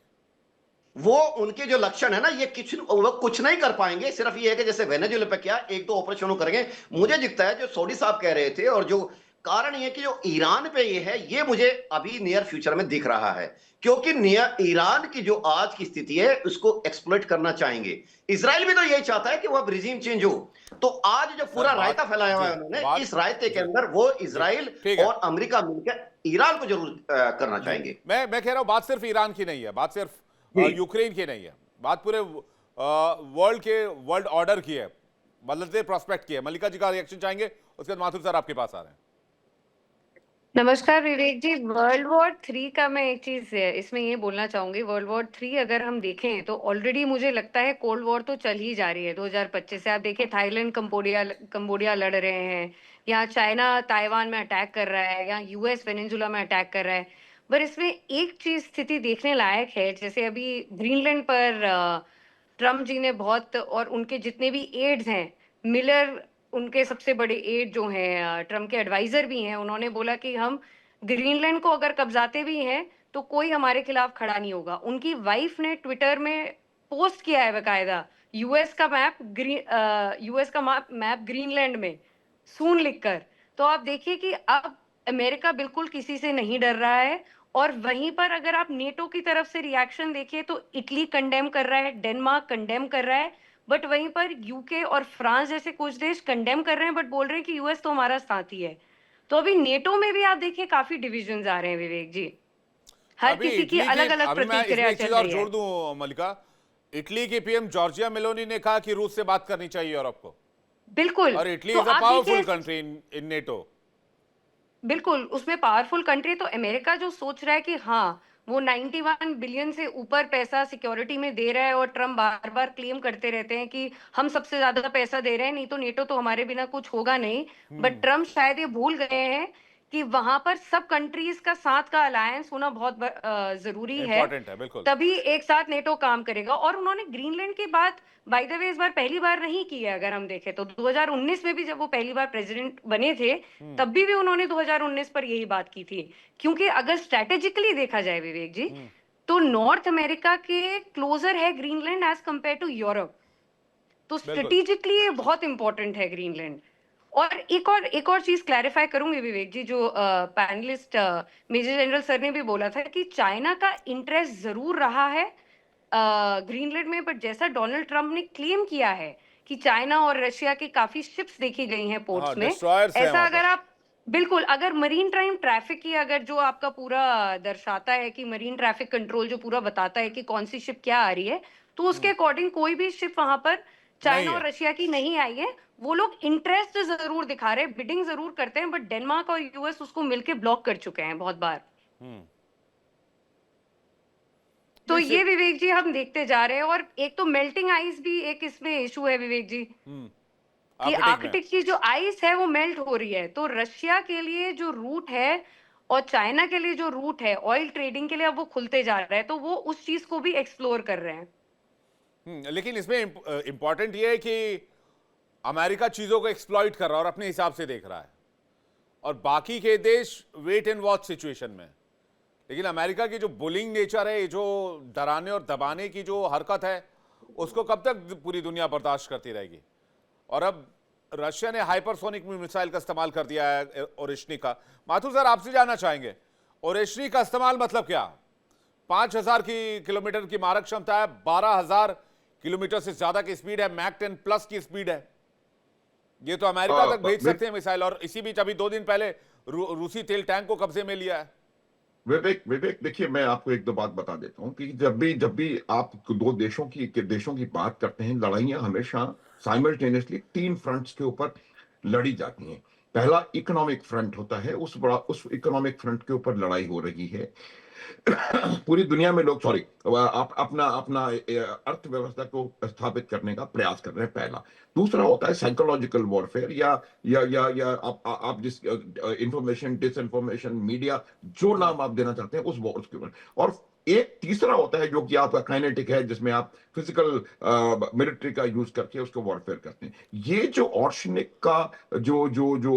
वो उनके जो लक्षण है ना, ये वो कुछ नहीं कर पाएंगे। सिर्फ ये है कि जैसे वेनेजुएला पे किया, एक दो ऑपरेशन करेंगे। मुझे दिखता है जो सोडी साहब कह रहे थे, और जो कारण ये कि जो ईरान पे ये है, ये मुझे अभी नियर फ्यूचर में दिख रहा है, क्योंकि ईरान की जो आज की स्थिति है उसको एक्सप्लॉइट करना चाहेंगे। इजराइल भी तो यही चाहता है कि वो अब रिजीम चेंज हो। तो आज जो पूरा रायता फैलाया हुआ है उन्होंने, इस रायते के अंदर वो इजराइल और अमेरिका मिलकर ईरान को जरूर करना चाहेंगे। मैं कह रहा हूं बात सिर्फ ईरान की नहीं है, बात सिर्फ यूक्रेन की नहीं है, बात पूरे वर्ल्ड ऑर्डर की है, बदलते प्रोस्पेक्ट की है। मल्लिका जी का रिएक्शन चाहेंगे, उसके बाद माथुर सर आपके पास आ रहे हैं। नमस्कार विवेक जी। वर्ल्ड वॉर 3 का मैं एक चीज इसमें ये बोलना चाहूंगी। वर्ल्ड वॉर 3 अगर हम देखें तो ऑलरेडी मुझे लगता है कोल्ड वॉर तो चल ही जा रही है 2025 से। आप देखिए थाईलैंड कंबोडिया लड़ रहे हैं, यहाँ चाइना ताइवान में अटैक कर रहा है, यहाँ यूएस वेनेजुला में अटैक कर रहा है। पर इसमें एक चीज स्थिति देखने लायक है, जैसे अभी ग्रीनलैंड पर ट्रम्प जी ने बहुत, और उनके जितने भी एड्स हैं, मिलर उनके सबसे बड़े एड जो हैं, ट्रम्प के एडवाइजर भी हैं, उन्होंने बोला कि हम ग्रीनलैंड को अगर कब्जाते भी हैं तो कोई हमारे खिलाफ खड़ा नहीं होगा। उनकी वाइफ ने ट्विटर में पोस्ट किया है बकायदा यूएस का मैप ग्रीनलैंड में सून लिखकर। तो आप देखिए कि अब अमेरिका बिल्कुल किसी से नहीं डर रहा है। और वहीं पर अगर आप नेटो की तरफ से रिएक्शन देखिए तो इटली कंडेम कर रहा है, डेनमार्क कंडेम कर रहा है, बट वहीं पर यूके और फ्रांस जैसे कुछ देश कंडेम कर रहे हैं, बट बोल रहे हैं कि यूएस तो हमारा साथी है। तो अभी नेटो में भी आप देखिए काफी डिविजन्स आ रहे हैं विवेक जी, हर किसी की अलग अलग प्रतिक्रिया चल रही है। जोड़ दूं मल्लिका, इटली की पीएम जॉर्जिया मेलोनी ने कहा कि रूस से बात करनी चाहिए यूरोप को। बिल्कुल। और इटली तो इज अ आप पावरफुल देखिए, कंट्री इन नेटो। बिल्कुल उसमें पावरफुल कंट्री। तो अमेरिका जो सोच रहा है कि हाँ वो 91 बिलियन से ऊपर पैसा सिक्योरिटी में दे रहा है, और ट्रम्प बार बार क्लेम करते रहते हैं कि हम सबसे ज्यादा पैसा दे रहे हैं, नहीं तो नेटो तो हमारे बिना कुछ होगा नहीं। बट ट्रम्प शायद ये भूल गए हैं कि वहां पर सब कंट्रीज का साथ का अलायंस होना बहुत जरूरी है, इंपॉर्टेंट है, बिल्कुल। तभी एक साथ नेटो काम करेगा। और उन्होंने ग्रीनलैंड की बात बाय द वे इस बार पहली बार नहीं की है। अगर हम देखें तो 2019 में भी जब वो पहली बार प्रेसिडेंट बने थे, तब भी उन्होंने 2019 पर यही बात की थी। क्योंकि अगर स्ट्रेटेजिकली देखा जाए विवेक जी, तो नॉर्थ अमेरिका के क्लोजर है Greenland as compared to Europe. तो स्ट्रेटेजिकली ये बहुत इंपॉर्टेंट है ग्रीनलैंड। और एक और चीज क्लैरिफाई करूंगी विवेक जी, जो पैनलिस्ट मेजर जनरल सर ने भी बोला था कि चाइना का इंटरेस्ट जरूर रहा है ग्रीनलैंड में, बट जैसा डोनाल्ड ट्रंप ने क्लेम किया है कि चाइना और रशिया की काफी शिप्स देखी गई हैं पोर्ट्स में, ऐसा अगर आप बिल्कुल अगर मरीन टाइम ट्रैफिक की, अगर जो आपका पूरा दर्शाता है कि मरीन ट्रैफिक कंट्रोल जो पूरा बताता है कि कौन सी शिप क्या आ रही है, तो उसके अकॉर्डिंग कोई भी शिप वहां पर चाइना और रशिया की नहीं आई है। वो लोग इंटरेस्ट जरूर दिखा रहे हैं, बिडिंग जरूर करते हैं, बट डेनमार्क और यूएस उसको मिलके ब्लॉक कर चुके हैं बहुत बार। तो ये विवेक जी हम देखते जा रहे हैं। और एक तो मेल्टिंग आइस भी एक इसमें इशू है विवेक जी, कि आर्कटिक की जो आइस है वो मेल्ट हो रही है। तो रशिया के लिए जो रूट है और चाइना के लिए जो रूट है ऑयल ट्रेडिंग के लिए, अब वो खुलते जा रहा है, तो वो उस चीज को भी एक्सप्लोर कर रहे हैं। लेकिन इसमें इंपॉर्टेंट ये है कि अमेरिका चीजों को एक्सप्लॉइट कर रहा है और अपने हिसाब से देख रहा है, और बाकी के देश वेट एंड वॉच सिचुएशन में। लेकिन अमेरिका की जो बुलिंग नेचर है, जो डराने और दबाने की जो हरकत है, उसको कब तक पूरी दुनिया बर्दाश्त करती रहेगी। और अब रशिया ने हाइपरसोनिक मिसाइल का इस्तेमाल कर दिया है, ओरिश्निक का। माथुर सर आपसे जानना चाहेंगे, ओरेशनी का इस्तेमाल मतलब क्या? 5,000 किलोमीटर की मारक क्षमता है, 12,000 किलोमीटर से ज्यादा की स्पीड है, मैक 10 प्लस की स्पीड है। ये तो अमेरिका तक भेज सकते हैं मिसाइल। और इसी बीच अभी 2 दिन पहले रूसी तेल टैंक को कब्जे में लिया है। विवेक देखिए, मैं आपको एक दो बात बता देता हूं कि जब भी आप दो देशों की बात करते हैं, लड़ाइयां हमेशा साइमल्टेनियसली 3 फ्रंट्स के ऊपर लड़ी जाती हैं। पहला इकोनॉमिक फ्रंट होता है, उस इकोनॉमिक फ्रंट के ऊपर लड़ाई हो रही है। पूरी दुनिया में लोग अपना अपना अर्थव्यवस्था को स्थापित करने का प्रयास कर रहे हैं, पहला। दूसरा होता है साइकोलॉजिकल वॉरफेयर, या आप जिस इंफॉर्मेशन, डिसइंफॉर्मेशन, मीडिया, जो नाम आप देना चाहते हैं उस वॉर के ऊपर। और एक तीसरा होता है जो कि आपका काइनेटिक है, जिसमें आप फिजिकल मिलिट्री का यूज करके उसको वॉरफेयर करते हैं। ये जो ऑर्शनिक का जो जो जो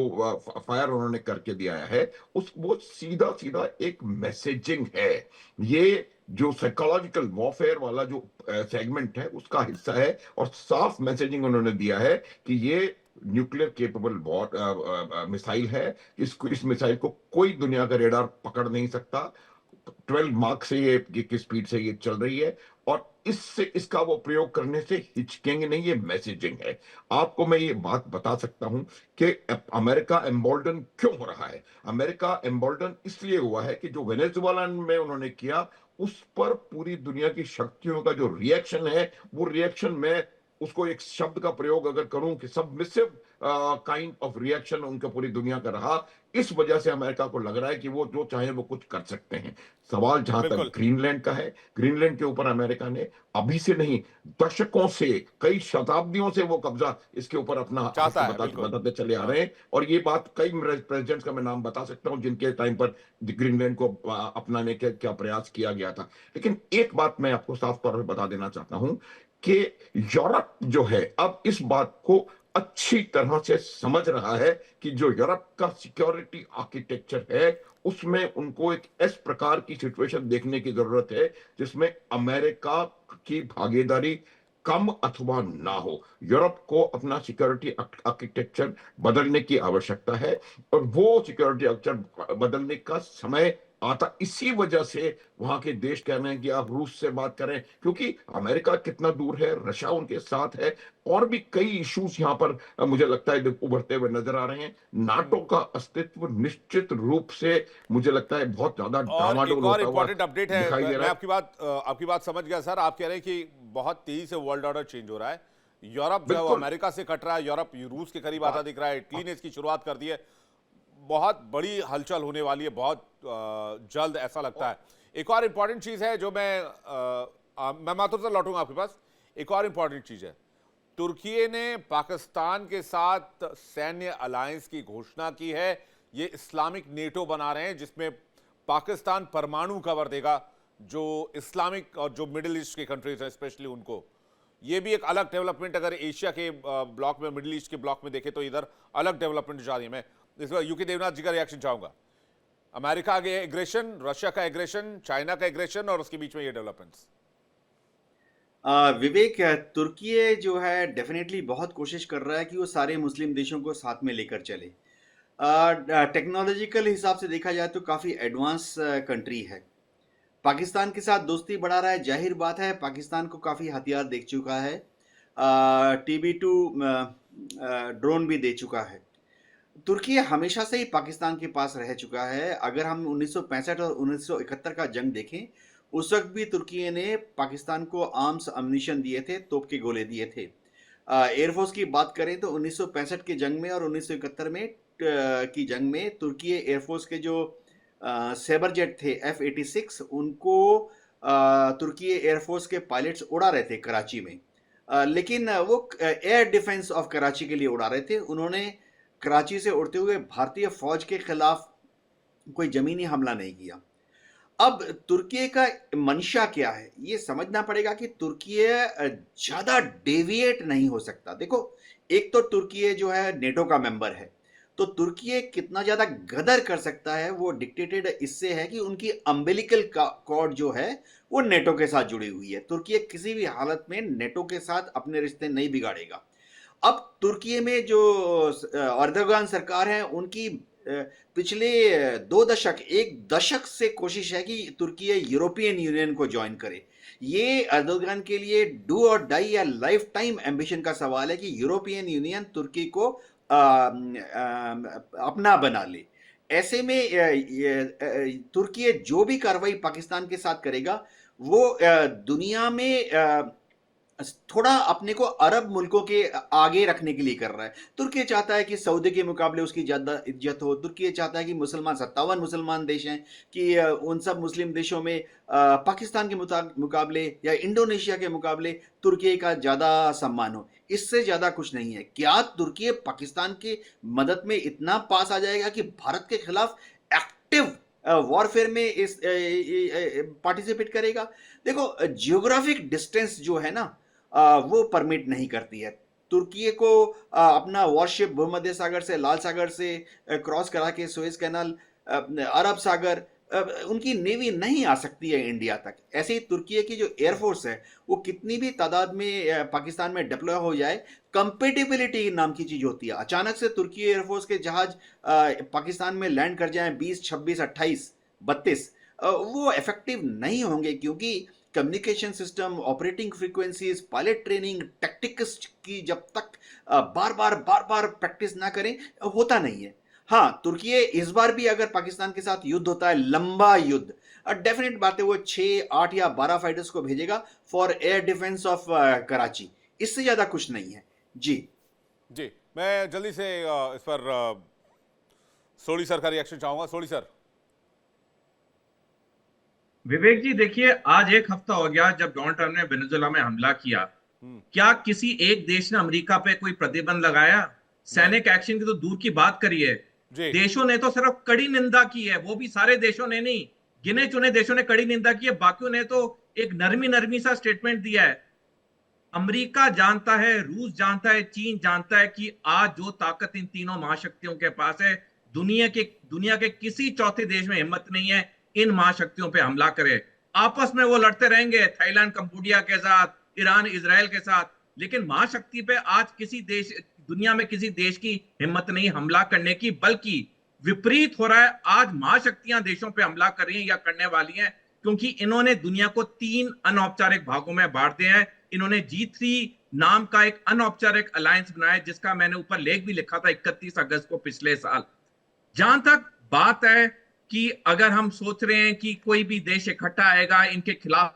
फायर उन्होंने करके दिया है, वो सीधा सीधा एक मैसेजिंग है। ये जो साइकोलॉजिकल वॉरफेयर वाला जो सेगमेंट है उसका हिस्सा है, और साफ मैसेजिंग उन्होंने दिया है कि ये न्यूक्लियर केपेबल मिसाइल है। इस मिसाइल को कोई दुनिया का रेडार पकड़ नहीं सकता। 12 मार्क से ये की स्पीड से ये चल रही है, और इसका वो प्रयोग करने से हिचकेंगे नहीं। ये मैसेजिंग है। आपको मैं ये बात बता सकता हूं कि अमेरिका एम्बोल्डन क्यों हो रहा है। अमेरिका एम्बोल्डन इसलिए हुआ है कि जो वेनेजुएला में उन्होंने किया, उस पर पूरी दुनिया की शक्तियों का जो रिएक्शन है, वो रिएक्शन में उसको एक शब्द का प्रयोग अगर करूं कि सबमिसिव काइंड ऑफ रिएक्शन उनका पूरी दुनिया का रहा। इस वजह से अमेरिका को लग रहा है कि वो जो चाहे वो कुछ कर सकते हैं। सवाल जहां तक ग्रीनलैंड का है, ग्रीनलैंड के ऊपर अमेरिका ने अभी से नहीं, दशकों से, कई शताब्दियों से वो कब्जा इसके ऊपर अपना बताते चले आ रहे हैं। और ये बात कई प्रेसिडेंट्स का मैं नाम बता सकता हूं जिनके टाइम पर ग्रीनलैंड को अपनाने के क्या प्रयास किया गया था। लेकिन एक बात मैं आपको साफ तौर पर बता देना चाहता हूं कि यूरोप जो है अब इस बात को अच्छी तरह से समझ रहा है कि जो यूरोप का सिक्योरिटी आर्किटेक्चर है, उसमें उनको एक इस प्रकार की सिचुएशन देखने की जरूरत है जिसमें अमेरिका की भागीदारी कम अथवा ना हो। यूरोप को अपना सिक्योरिटी आर्किटेक्चर बदलने की आवश्यकता है, और वो सिक्योरिटी आर्किटेक्चर बदलने का समय आता इसी वजह से वहां के देश कह रहे हैं कि आप रूस से बात करें, क्योंकि अमेरिका कितना दूर है, रशिया उनके साथ है, और भी कई इश्यूज यहां पर मुझे लगता है उभरते हुए नजर आ रहे हैं। नाटो का अस्तित्व निश्चित रूप से मुझे लगता है बहुत ज्यादा डामाडोल होता हुआ अपडेट है। मैं आपकी बात समझ गया सर। आप कह रहे हैं कि बहुत तेजी से वर्ल्ड ऑर्डर चेंज हो रहा है। यूरोप जो अमेरिका से कट रहा है, यूरोप रूस के करीब आता दिख रहा है। इटली ने इसकी शुरुआत कर दी है। बहुत बड़ी हलचल होने वाली है बहुत जल्द, ऐसा लगता है। एक और इंपॉर्टेंट चीज है जो मैं माथुर से लौटूंगा आपके पास। एक और इंपॉर्टेंट चीज है, तुर्की ने पाकिस्तान के साथ सैन्य अलायंस की घोषणा की है। ये इस्लामिक नेटो बना रहे हैं जिसमें पाकिस्तान परमाणु कवर देगा जो इस्लामिक और जो मिडिल ईस्ट के कंट्रीज हैं स्पेशली उनको। ये भी एक अलग डेवलपमेंट अगर एशिया के ब्लॉक में, मिडिल ईस्ट के ब्लॉक में देखें तो इधर अलग डेवलपमेंट जा रही है। मैं इस बार यूके देवनाथ जी का रिएक्शन चाहूंगा। अमेरिका का एग्रेशन, रशिया का एग्रेशन, चाइना का एग्रेशन और उसके बीच में ये डेवलपमेंट्स। विवेक, तुर्की जो है डेफिनेटली बहुत कोशिश कर रहा है कि वो सारे मुस्लिम देशों को साथ में लेकर चले। टेक्नोलॉजिकल हिसाब से देखा जाए तो काफ़ी एडवांस कंट्री है। पाकिस्तान के साथ दोस्ती बढ़ा रहा है, जाहिर बात है पाकिस्तान को काफ़ी हथियार दे चुका है, TB2 ड्रोन भी दे चुका है। तुर्की हमेशा से ही पाकिस्तान के पास रह चुका है। अगर हम 1965 और 1971 का जंग देखें, उस वक्त भी तुर्की ने पाकिस्तान को आर्म्स अम्यूनिशन दिए थे, तोप के गोले दिए थे। एयरफोर्स की बात करें तो 1965 के जंग में और 1971 में की जंग में तुर्की एयरफोर्स के जो सेबर जेट थे F-86, उनको तुर्की एयरफोर्स के पायलट्स उड़ा रहे थे कराची में। लेकिन वो एयर डिफेंस ऑफ कराची के लिए उड़ा रहे थे। उन्होंने कराची से उड़ते हुए भारतीय फौज के खिलाफ कोई जमीनी हमला नहीं किया। अब तुर्की का मंशा क्या है ये समझना पड़ेगा कि तुर्की ज्यादा डेविएट नहीं हो सकता। देखो, एक तो तुर्की जो है नेटो का मेंबर है, तो तुर्की कितना ज्यादा गदर कर सकता है वो डिक्टेटेड इससे है कि उनकी अम्बिलिकल कॉर्ड जो है वो नेटो के साथ जुड़ी हुई है। तुर्की किसी भी हालत में नेटो के साथ अपने रिश्ते नहीं बिगाड़ेगा। अब तुर्की में जो अर्दोगान सरकार है, उनकी पिछले 2 दशक, 1 दशक से कोशिश है कि तुर्की यूरोपियन यूनियन को ज्वाइन करे। ये अर्दोगान के लिए डू और डाई या लाइफ टाइम एम्बिशन का सवाल है कि यूरोपियन यूनियन तुर्की को अपना बना ले। ऐसे में तुर्की जो भी कार्रवाई पाकिस्तान के साथ करेगा वो दुनिया में थोड़ा अपने को अरब मुल्कों के आगे रखने के लिए कर रहा है। तुर्की चाहता है कि सऊदी के मुकाबले उसकी ज़्यादा इज्जत हो। तुर्की चाहता है कि 57 मुसलमान देश हैं कि उन सब मुस्लिम देशों में पाकिस्तान के मुकाबले या इंडोनेशिया के मुकाबले तुर्की का ज़्यादा सम्मान हो। इससे ज़्यादा कुछ नहीं है। क्या तुर्की पाकिस्तान की मदद में इतना पास आ जाएगा कि भारत के खिलाफ एक्टिव वॉरफेयर में इस पार्टिसिपेट करेगा? देखो, जियोग्राफिक डिस्टेंस जो है ना वो परमिट नहीं करती है। तुर्की को अपना वॉरशिप भूमध्य सागर से, लाल सागर से क्रॉस करा के सुएज कैनाल, अरब सागर, उनकी नेवी नहीं आ सकती है इंडिया तक। ऐसे ही तुर्की की जो एयरफोर्स है वो कितनी भी तादाद में पाकिस्तान में डिप्लॉय हो जाए, कंपेटिबिलिटी नाम की चीज होती है। अचानक से तुर्की एयरफोर्स के जहाज पाकिस्तान में लैंड कर जाएं 20, 26, 28, 32, वो इफेक्टिव नहीं होंगे क्योंकि communication system, operating frequencies, pilot training, tactics की जब तक बार बार प्रैक्टिस ना करें होता नहीं है। हाँ, तुर्की इस बार भी अगर पाकिस्तान के साथ युद्ध होता है, लंबा युद्ध, डेफिनेट बात है वो 6, 8 या 12 फाइटर्स को भेजेगा for air defence of Karachi. इससे ज्यादा कुछ नहीं है। जी मैं जल्दी से इस पर सोली सर का रिएक्शन चाहूंगा। सोली सर। विवेक जी, देखिए, आज 1 हफ्ता हो गया जब डोनाल्ड ट्रंप ने वेनेजुएला में हमला किया। क्या किसी एक देश ने अमेरिका पे कोई प्रतिबंध लगाया? सैनिक एक्शन की तो दूर की बात करिए, देशों ने तो सिर्फ कड़ी निंदा की है, वो भी सारे देशों ने नहीं, गिने चुने देशों ने कड़ी निंदा की है, बाकियों ने तो एक नरमी सा स्टेटमेंट दिया है। अमेरिका जानता है, रूस जानता है, चीन जानता है कि आज जो ताकत इन तीनों महाशक्तियों के पास है, दुनिया के किसी चौथे देश में हिम्मत नहीं है इन महाशक्तियों पे हमला करे। आपस में वो लड़ते रहेंगे, थाईलैंड कंबोडिया के साथ, ईरान इजराइल के साथ, लेकिन महाशक्ति पे आज किसी देश, दुनिया में किसी देश की हिम्मत नहीं हमला करने की, बल्कि विपरीत हो रहा है। आज महाशक्तियां देशों पे हमला कर रही हैं या करने वाली हैं क्योंकि इन्होंने दुनिया को 3 अनौपचारिक भागों में बांट दिया है। इन्होंने G3 नाम का एक अनौपचारिक अलायंस बनाया जिसका मैंने ऊपर लेख भी लिखा था 31 अगस्त को पिछले साल। जहां तक बात है कि अगर हम सोच रहे हैं कि कोई भी देश इकट्ठा आएगा इनके खिलाफ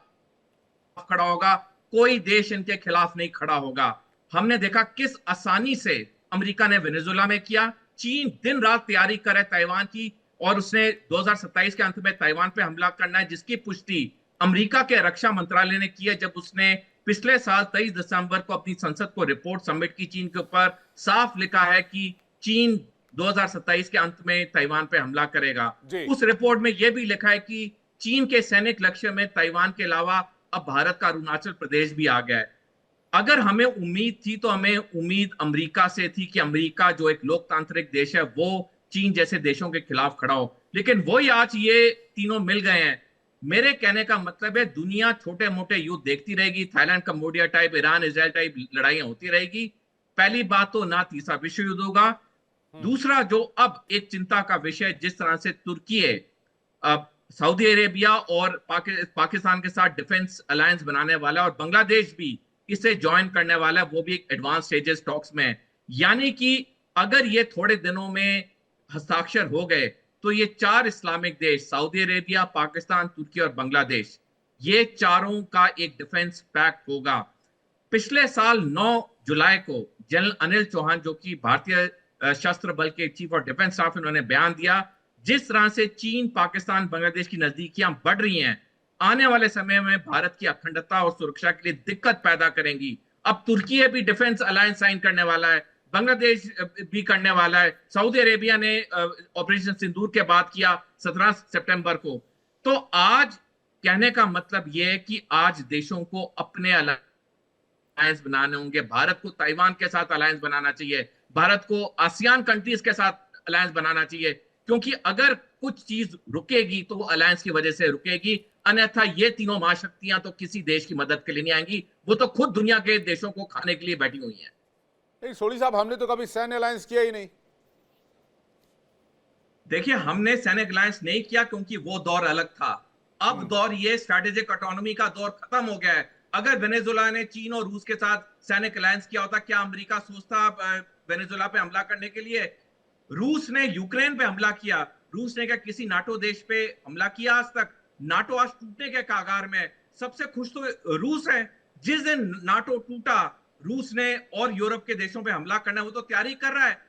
खड़ा होगा, कोई देश इनके खिलाफ नहीं खड़ा होगा। हमने देखा किस आसानी से अमेरिका ने वेनेजुएला में किया। चीन दिन रात तैयारी करे ताइवान की, और उसने 2027 के अंत में ताइवान पे हमला करना है, जिसकी पुष्टि अमेरिका के रक्षा मंत्रालय ने की है जब उसने पिछले साल 23 दिसंबर को अपनी संसद को रिपोर्ट सबमिट की। चीन के ऊपर साफ लिखा है कि चीन 2027 के अंत में ताइवान पे हमला करेगा। उस रिपोर्ट में यह भी लिखा है कि चीन के सैनिक लक्ष्य में ताइवान के अलावा अब भारत का अरुणाचल प्रदेश भी आ गया है। अगर हमें उम्मीद थी तो हमें उम्मीद अमेरिका से थी कि अमेरिका जो एक लोकतांत्रिक देश है वो चीन जैसे देशों के खिलाफ खड़ा हो, लेकिन वही आज ये तीनों मिल गए हैं। मेरे कहने का मतलब है दुनिया छोटे मोटे युद्ध देखती रहेगी, Thailand Cambodia type, Iran Israel type लड़ाइयां होती रहेगी। पहली बात तो ना तीसरा विश्व युद्ध होगा। दूसरा जो अब एक चिंता का विषय, जिस तरह से तुर्की सऊदी अरेबिया और पाकिस्तान के साथ डिफेंस अलायंस बनाने वाला है और बांग्लादेश भी इसे ज्वाइन करने वाला है, वो भी एक एडवांस स्टेजेस टॉक्स में है। यानी कि अगर ये थोड़े दिनों में हस्ताक्षर हो गए तो ये 4 इस्लामिक देश, सऊदी अरेबिया, पाकिस्तान, तुर्की और बांग्लादेश, ये चारों का एक डिफेंस पैक्ट होगा। पिछले साल 9 जुलाई को जनरल अनिल चौहान, जो कि भारतीय शस्त्र बल के चीफ ऑफ डिफेंस स्टाफ, उन्होंने बयान दिया जिस तरह से चीन, पाकिस्तान, बांग्लादेश की नजदीकियां बढ़ रही हैं, आने वाले समय में भारत की अखंडता और सुरक्षा के लिए दिक्कत पैदा करेंगी। अब तुर्की भी डिफेंस अलायंस साइन करने वाला है, बांग्लादेश भी करने वाला है, सऊदी अरेबिया ने ऑपरेशन सिंदूर के बाद किया 17 सितंबर को। तो आज कहने का मतलब यह है कि आज देशों को अपने अलायंस बनाने होंगे। भारत को ताइवान के साथ अलायंस बनाना चाहिए, भारत को आसियान कंट्रीज के साथ अलायंस बनाना चाहिए, क्योंकि अगर कुछ चीज रुकेगी तो वो अलायंस की वजह से रुकेगी, अन्यथा ये तीनों महाशक्तियां तो किसी देश की मदद के लिए नहीं आएंगी, वो तो खुद दुनिया के देशों को खाने के लिए बैठी हुई हैं। सोली साहब, हमने तो कभी सैन्य अलायंस किया ही नहीं। देखिए, हमने सैनिक अलायंस नहीं किया क्योंकि वो दौर अलग था। अब दौर ये स्ट्रैटेजिक ऑटोनॉमी का दौर खत्म हो गया है। अगर वेनेजुएला ने चीन और रूस के साथ सैनिक अलायंस किया होता, क्या अमेरिका सोचता वेनेजुएला पे हमला करने के लिए? रूस ने यूक्रेन पे हमला किया। रूस ने क्या किसी नाटो देश पे हमला किया आज तक? नाटो आज टूटने के कगार में। सबसे खुश तो रूस है। जिस दिन नाटो टूटा, रूस ने और यूरोप के देशों पे हमला करना वो तो तैयारी कर रहा है।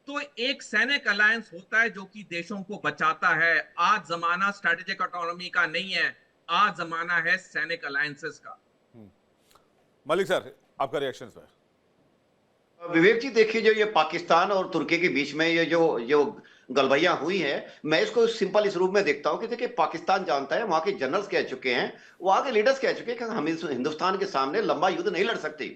तो एक सैनिक अलायंस होता है जो कि देशों को बचाता है। आज जमाना स्ट्रेटेजिक ऑटोनॉमी का नहीं है, आज जमाना है सैनिक अलायंसेस का। मलिक सर, आपका रिएक्शन इस पर? विवेक जी देखिए, जो ये पाकिस्तान और तुर्की के बीच में ये जो गलबैया हुई है, मैं इसको सिंपल इस रूप में देखता हूं कि देखिए, पाकिस्तान जानता है, वहां के जनरल्स कह चुके हैं, वहां के लीडर्स कह चुके हैं कि हम हिंदुस्तान के सामने लंबा युद्ध नहीं लड़ सकते।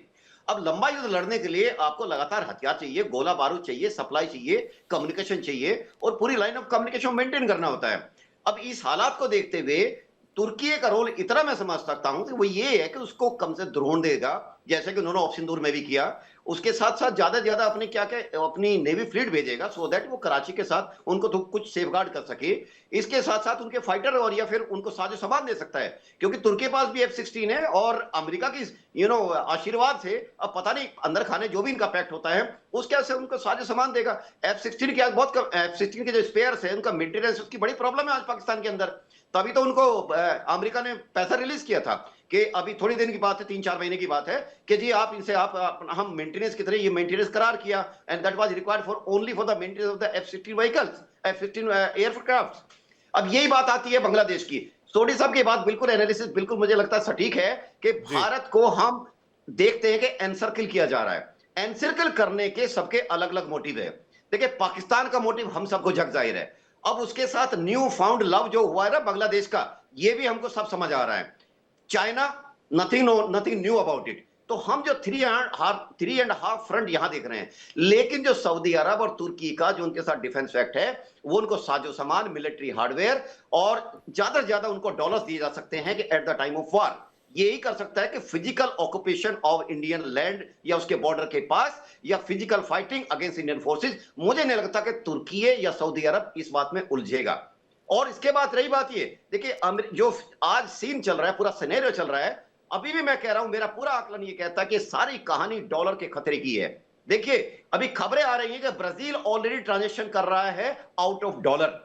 अब लंबा युद्ध लड़ने के लिए आपको लगातार हथियार चाहिए, गोला बारूद चाहिए, सप्लाई चाहिए, कम्युनिकेशन चाहिए और पूरी लाइन ऑफ कम्युनिकेशन मेंटेन करना होता है। अब इस हालात को देखते हुए तुर्की का रोल इतना मैं समझ सकता हूं कि वो ये है कि उसको कम से द्रोण देगा, जैसे कि उन्होंने ऑफ सिंदूर में भी किया। उसके साथ साथ ज्यादा से ज्यादा अपनी अपनी नेवी फ्लीट भेजेगा, सो दैट वो कराची के साथ उनको तो कुछ सेफगार्ड कर सके। इसके साथ साथ उनके फाइटर और या फिर उनको साजो सामान दे सकता है, क्योंकि तुर्की के पास भी F-16 है और अमेरिका की आशीर्वाद से अब पता नहीं अंदर खाने जो भी इनका पैक्ट होता है उसके से उनको साजो सामान देगा। F-16 के आज F-16 के जो स्पेयर्स है उनका मेंटेनेंस उसकी बड़ी प्रॉब्लम है आज पाकिस्तान के अंदर। तभी तो उनको अमेरिका ने पैसा रिलीज किया था कि अभी थोड़ी दिन की बात है, 3-4 महीने की बात है, कि जी आप इनसे हम मेंटेनेंस की तरह ये मेंटेनेंस करार किया, and that was required for only for the maintenance of the F-16 vehicles, F-16 aircraft. अब यही बात आती है बांग्लादेश की। सोडी साहब की बात बिल्कुल एनालिसिस बिल्कुल मुझे लगता है सटीक है कि भारत को हम देखते हैं कि एनसर्किल किया जा रहा है। एनसर्किल करने के सबके अलग अलग मोटिव है। देखिए, पाकिस्तान का मोटिव हम सबको जग जाहिर है। अब उसके साथ न्यू फाउंड लव जो हुआ है ना बांग्लादेश का, ये भी हमको सब समझ आ रहा है। China, nothing knew about it. तो हम जो 3.5 फ्रंट यहां देख रहे हैं, लेकिन जो सऊदी अरब और तुर्की का जो उनके साथ डिफेंस एक्ट है, वो उनको साजो सामान, मिलिट्री हार्डवेयर और ज्यादा से ज्यादा उनको डॉलर्स दिए जा सकते हैं कि at the time of war यही कर सकता है कि physical occupation of Indian land या उसके बॉर्डर के पास, या physical fighting against Indian forces. मुझे नहीं लगता कि तुर्की या सऊदी अरब इस बात में उलझेगा। और इसके बाद रही बात ये, देखिए जो आज सीन चल रहा है, पूरा सिनेरियो चल रहा है, अभी भी मैं कह रहा हूं, मेरा पूरा आकलन ये कहता है कि सारी कहानी डॉलर के खतरे की है। देखिए, अभी खबरें आ रही हैं कि ब्राजील ऑलरेडी ट्रांजेक्शन कर रहा है आउट ऑफ डॉलर,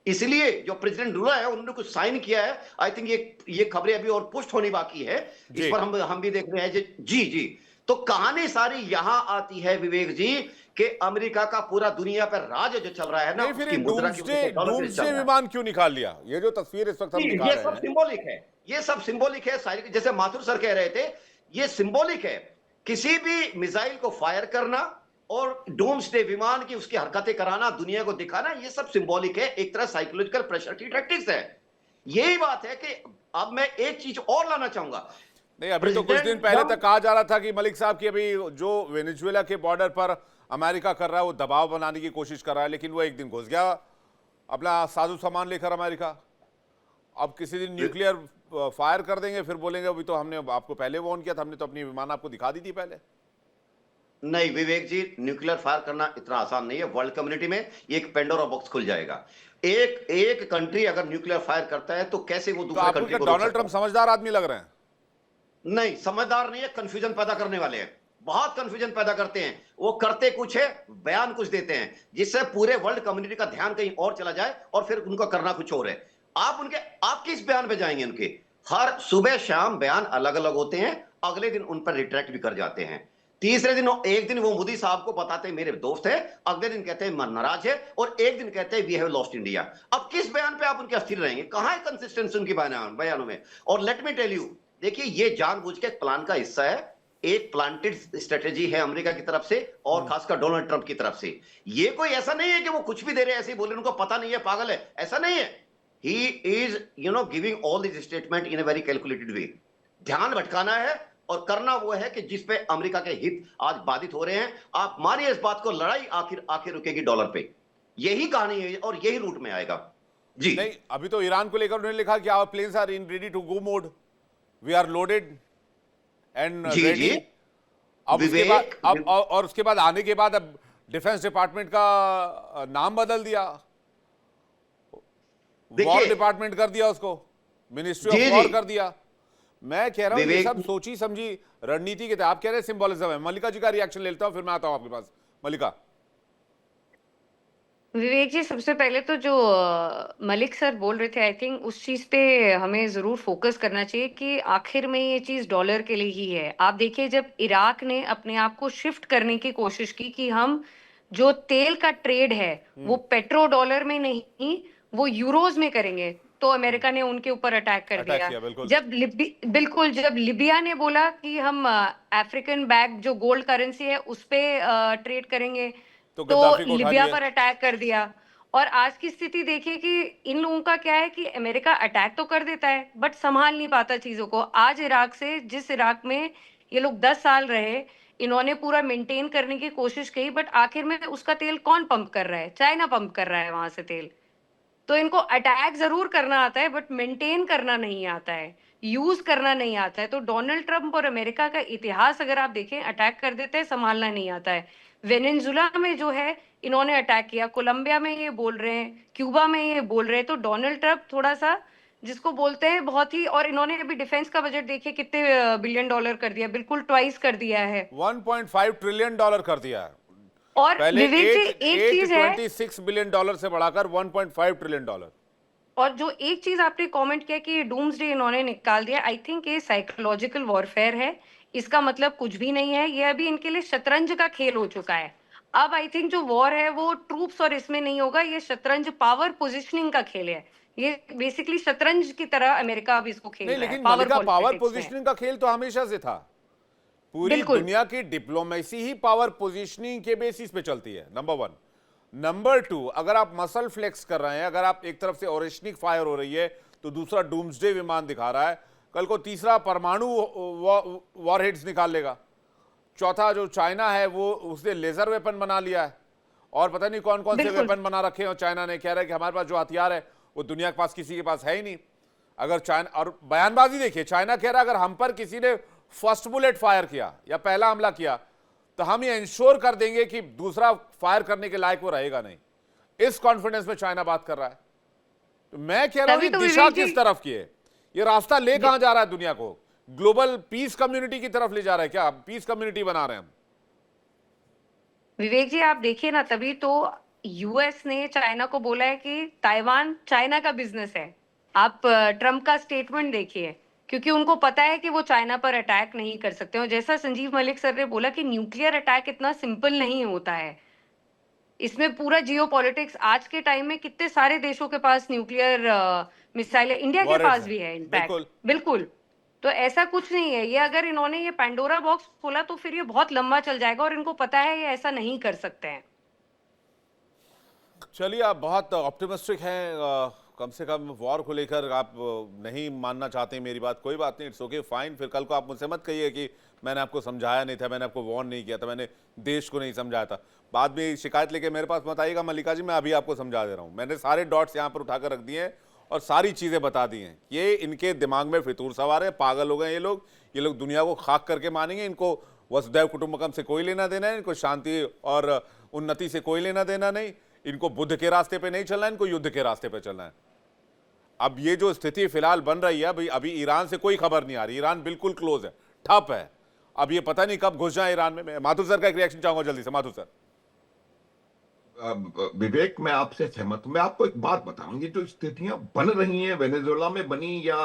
इसलिए जो प्रेसिडेंट लुला है उन्होंने कुछ साइन किया है। आई थिंक ये खबरें अभी और पुष्ट होनी बाकी है, इस पर हम भी देख रहे हैं जी। तो कहानी सारी यहां आती है विवेक जी कि अमेरिका का पूरा दुनिया पर राज जो चल रहा है ना, उसकी मुद्रा की डूम्सडे विमान क्यों निकाल लिया? ये जो तस्वीर इस वक्त हम दिखा रहे हैं, ये सब सिंबॉलिक है, ये सब सिंबॉलिक है। जैसे माथुर सर कह रहे थे, ये सिंबॉलिक है। किसी भी मिसाइल को फायर करना और डोम्सडे विमान की उसकी हरकतें कराना, दुनिया को दिखाना, ये सब सिंबॉलिक है, एक तरह साइकोलॉजिकल प्रेशर की टैक्टिक्स है। यही बात है कि अब मैं एक चीज और लाना चाहूंगा। नहीं, अभी तो कुछ दिन पहले तक कहा जा रहा था कि मलिक साहब की अभी जो वेनेजुएला के बॉर्डर पर अमेरिका कर रहा है वो दबाव बनाने की कोशिश कर रहा है, लेकिन वो एक दिन घुस गया अपना साजो सामान लेकर अमेरिका। अब किसी दिन न्यूक्लियर फायर कर देंगे, फिर बोलेंगे अभी तो हमने आपको पहले वार्न किया था, हमने तो अपनी विमान आपको दिखा दी थी पहले। नहीं विवेक जी, न्यूक्लियर फायर करना इतना आसान नहीं है। वर्ल्ड कम्युनिटी में एक पेंडोरा बॉक्स खुल जाएगा। एक कंट्री अगर न्यूक्लियर फायर करता है तो कैसे वो दूसरे कंट्री को डोनाल्ड ट्रंप समझदार आदमी लग रहे हैं? नहीं, समझदार नहीं है, कंफ्यूजन पैदा करने वाले हैं, बहुत कंफ्यूजन पैदा करते हैं। वो करते कुछ है, बयान कुछ देते हैं, जिससे पूरे वर्ल्ड कम्युनिटी का ध्यान कहीं और चला जाए और फिर उनको करना कुछ और है। आप किस बयान पे जाएंगे? उनके हर सुबह शाम बयान अलग अलग होते हैं, अगले दिन उन पर रिट्रैक्ट भी कर जाते हैं। तीसरे दिन एक दिन वो मोदी साहब को बताते हैं मेरे दोस्त है, अगले दिन कहते हैं नाराज है, और एक दिन कहते हैं वी हैव लॉस्ट इंडिया। अब किस बयान पे आप उनके अस्थिर रहेंगे? कहां है कंसिस्टेंसी उनकी बयानों में? और लेट मी टेल यू, देखिए ये जानबूझ के प्लान का हिस्सा है, एक प्लांटेड स्ट्रेटेजी है अमेरिका की तरफ से और खासकर डोनाल्ड ट्रंप की तरफ से। ये कोई ऐसा नहीं है कि वो कुछ भी दे रहे हैं ऐसे ही बोले, उनको पता नहीं है, पागल है, ऐसा नहीं है। He is giving all this statement in a very calculated way. ध्यान भटकाना है और करना वो है कि जिसपे अमेरिका के हित आज बाधित हो रहे हैं। आप मानिए इस बात को, लड़ाई आखिर रुकेगी डॉलर पे। यही कहानी है और यही रूट में आएगा जी। नहीं, अभी तो ईरान को लेकर उन्होंने लिखा कि our planes are in ready to go mode, we are loaded and ready. अब उसके बाद और उसके बाद आने के बाद अब डिफेंस डिपार्टमेंट का नाम बदल दिया वॉर डिपार्टमेंट कर दिया उसको, मिनिस्ट्री ऑफ वॉर कर दिया। मैं कह रहा हूं ये सब सोची समझी रणनीति के, आप कह रहे हैं सिंबोलिज्म है। मल्लिका जी का रिएक्शन लेता हूं, फिर मैं आता हूं आपके पास। मल्लिका। विवेक जी, सबसे पहले तो जो मलिक सर बोल रहे थे, आई थिंक उस चीज पे हमें जरूर फोकस करना चाहिए कि आखिर में ये चीज डॉलर के लिए ही है। आप देखिए, जब इराक ने अपने आप को शिफ्ट करने की कोशिश की कि हम जो तेल का ट्रेड है वो पेट्रो डॉलर में नहीं, वो यूरोज में करेंगे, तो अमेरिका ने उनके ऊपर अटैक कर दिया। बिल्कुल, जब लिबिया ने बोला कि हम अफ्रीकन बैग जो गोल्ड करेंसी है उस पे ट्रेड करेंगे, तो लिबिया पर अटैक कर दिया। और आज की स्थिति देखिए कि इन लोगों का क्या है कि अमेरिका अटैक तो कर देता है बट संभाल नहीं पाता चीजों को। आज इराक से, जिस इराक में ये लोग 10 साल रहे, इन्होंने पूरा मेंटेन करने की कोशिश की, बट आखिर में उसका तेल कौन पंप कर रहा है? चाइना पंप कर रहा है वहां से तेल। तो इनको अटैक जरूर करना आता है बट मेंटेन करना नहीं आता है, यूज करना नहीं आता है। तो डोनाल्ड ट्रंप और अमेरिका का इतिहास अगर आप देखें, अटैक कर देते हैं, संभालना नहीं आता है। वेनेजुला में जो है इन्होंने अटैक किया, कोलंबिया में ये बोल रहे हैं, क्यूबा में ये बोल रहे हैं। तो डोनाल्ड ट्रंप थोड़ा सा जिसको बोलते हैं बहुत ही, और इन्होंने अभी डिफेंस का बजट देखिए कितने बिलियन डॉलर कर दिया, बिल्कुल ट्वाइस कर दिया है, 1.5 ट्रिलियन डॉलर कर दिया है। और पहले विवेक जी एक चीज है, 26 बिलियन डॉलर से बढ़ाकर 1.5 ट्रिलियन डॉलर। और जो एक चीज आपने कमेंट किया कि डूम्सडे इन्होंने निकाल दिया, आई थिंक ये साइकोलॉजिकल वॉरफेयर है। इसका मतलब कुछ भी नहीं है, ये अभी इनके लिए शतरंज का खेल हो चुका है। अब आई थिंक जो वॉर है वो ट्रूप्स और इसमें नहीं होगा, ये शतरंज पावर पोजिशनिंग का खेल है। ये बेसिकली शतरंज की तरह अमेरिका अब इसको खेल रहा है। लेकिन पावर पोजिशनिंग का खेल तो हमेशा से था। पूरी दुनिया की डिप्लोमेसी ही पावर पोजिशनिंग के बेसिस पे चलती है, नंबर 1। नंबर 2, अगर आप मसल फ्लेक्स कर रहे हैं, अगर आप एक तरफ से ओरेशनिक फायर हो रही है तो दूसरा डूम्सडे विमान दिखा रहा है, कल को तीसरा परमाणु वॉरहेड्स निकाल लेगा, चौथा जो चाइना है वो उसने लेजर वेपन बना लिया है, और पता नहीं कौन कौन से वेपन बना रखे हैं। और चाइना ने कह रहा है कि हमारे पास जो हथियार है वो दुनिया के पास किसी के पास है ही नहीं। अगर चाइना, और बयानबाजी देखिए, चाइना कह रहा है अगर हम पर किसी ने फर्स्ट बुलेट फायर किया या पहला हमला किया तो हम ये इंश्योर कर देंगे कि दूसरा फायर करने के लायक वो रहेगा नहीं। इस कॉन्फिडेंस में चाइना बात कर रहा है। तो मैं कह रहा हूं कि दिशा किस तरफ की है, ये रास्ता ले कहां जा रहा है दुनिया को? ग्लोबल पीस कम्युनिटी की तरफ ले जा रहा है क्या? पीस कम्युनिटी बना रहे हैं हम। विवेक जी, आप देखिए ना, तभी तो यूएस ने चाइना को बोला है कि ताइवान चाइना का बिजनेस है। आप ट्रंप का स्टेटमेंट देखिए, क्योंकि उनको पता है कि वो चाइना पर अटैक नहीं कर सकते। और जैसा संजीव मलिक सर ने बोला कि न्यूक्लियर अटैक इतना सिंपल नहीं होता है, इसमें पूरा जियोपॉलिटिक्स। आज के टाइम में कितने सारे देशों के पास न्यूक्लियर मिसाइल है, इंडिया के पास भी है इनफैक्ट। बिल्कुल, तो ऐसा कुछ नहीं है। ये अगर इन्होंने ये पैंडोरा बॉक्स खोला तो फिर ये बहुत लंबा चल जाएगा, और इनको पता है ये ऐसा नहीं कर सकते हैं। चलिए, आप बहुत ऑप्टिमिस्टिक हैं, कम से कम वॉर को लेकर आप नहीं मानना चाहते मेरी बात, कोई बात नहीं, इट्स ओके, फाइन। फिर कल को आप मुझसे मत कहिए कि मैंने आपको समझाया नहीं था, मैंने आपको वार्न नहीं किया था, मैंने देश को नहीं समझाया था। बाद में शिकायत लेके मेरे पास मत आइएगा मल्लिका जी, मैं अभी आपको समझा दे रहा हूँ। मैंने सारे डॉट्स यहाँ पर उठाकर रख दिए हैं और सारी चीज़ें बता दी हैं। ये इनके दिमाग में फितूर सवार है, पागल हो गए ये लोग दुनिया को खाक करके मानेंगे। इनको वसुधैव कुटुंबकम से कोई लेना देना है, इनको शांति और उन्नति से कोई लेना देना नहीं, इनको बुद्ध के रास्ते पे नहीं चलना है, इनको युद्ध के रास्ते पे चलना है। अब ये जो स्थिति फिलहाल बन रही है, अभी ईरान से कोई खबर नहीं आ रही, ईरान बिल्कुल क्लोज है, ठप है। अब ये पता नहीं कब घुस जाए ईरान में। मैं माथुर सर का एक रिएक्शन चाहूंगा जल्दी से। माथुर सर। विवेक, मैं आपसे सहमत हूं। मैं आपको एक बात बताऊं, ये जो स्थितियां बन रही हैं, वेनेजुएला में बनी या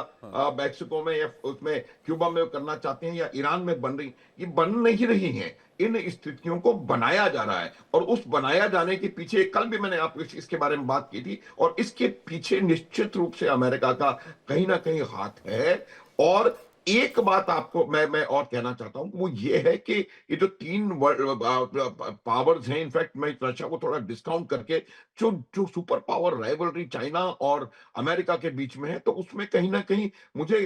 मैक्सिको में या उसमें क्यूबा में करना चाहते हैं या ईरान में बन रही, ये बन नहीं रही हैं। इन स्थितियों को बनाया जा रहा है, और उस बनाया जाने के पीछे, कल भी मैंने आपको इसके बारे में बात की थी, और इसके पीछे निश्चित रूप से अमेरिका का कहीं ना कहीं हाथ है। और एक बात आपको मैं और कहना चाहता हूं, वो ये है कि ये जो 3 पावर्स हैं, इनफैक्ट मैं रशिया को थोड़ा डिस्काउंट करके, जो सुपर पावर राइवलरी चाइना और अमेरिका के बीच में है, तो उसमें कहीं ना कहीं मुझे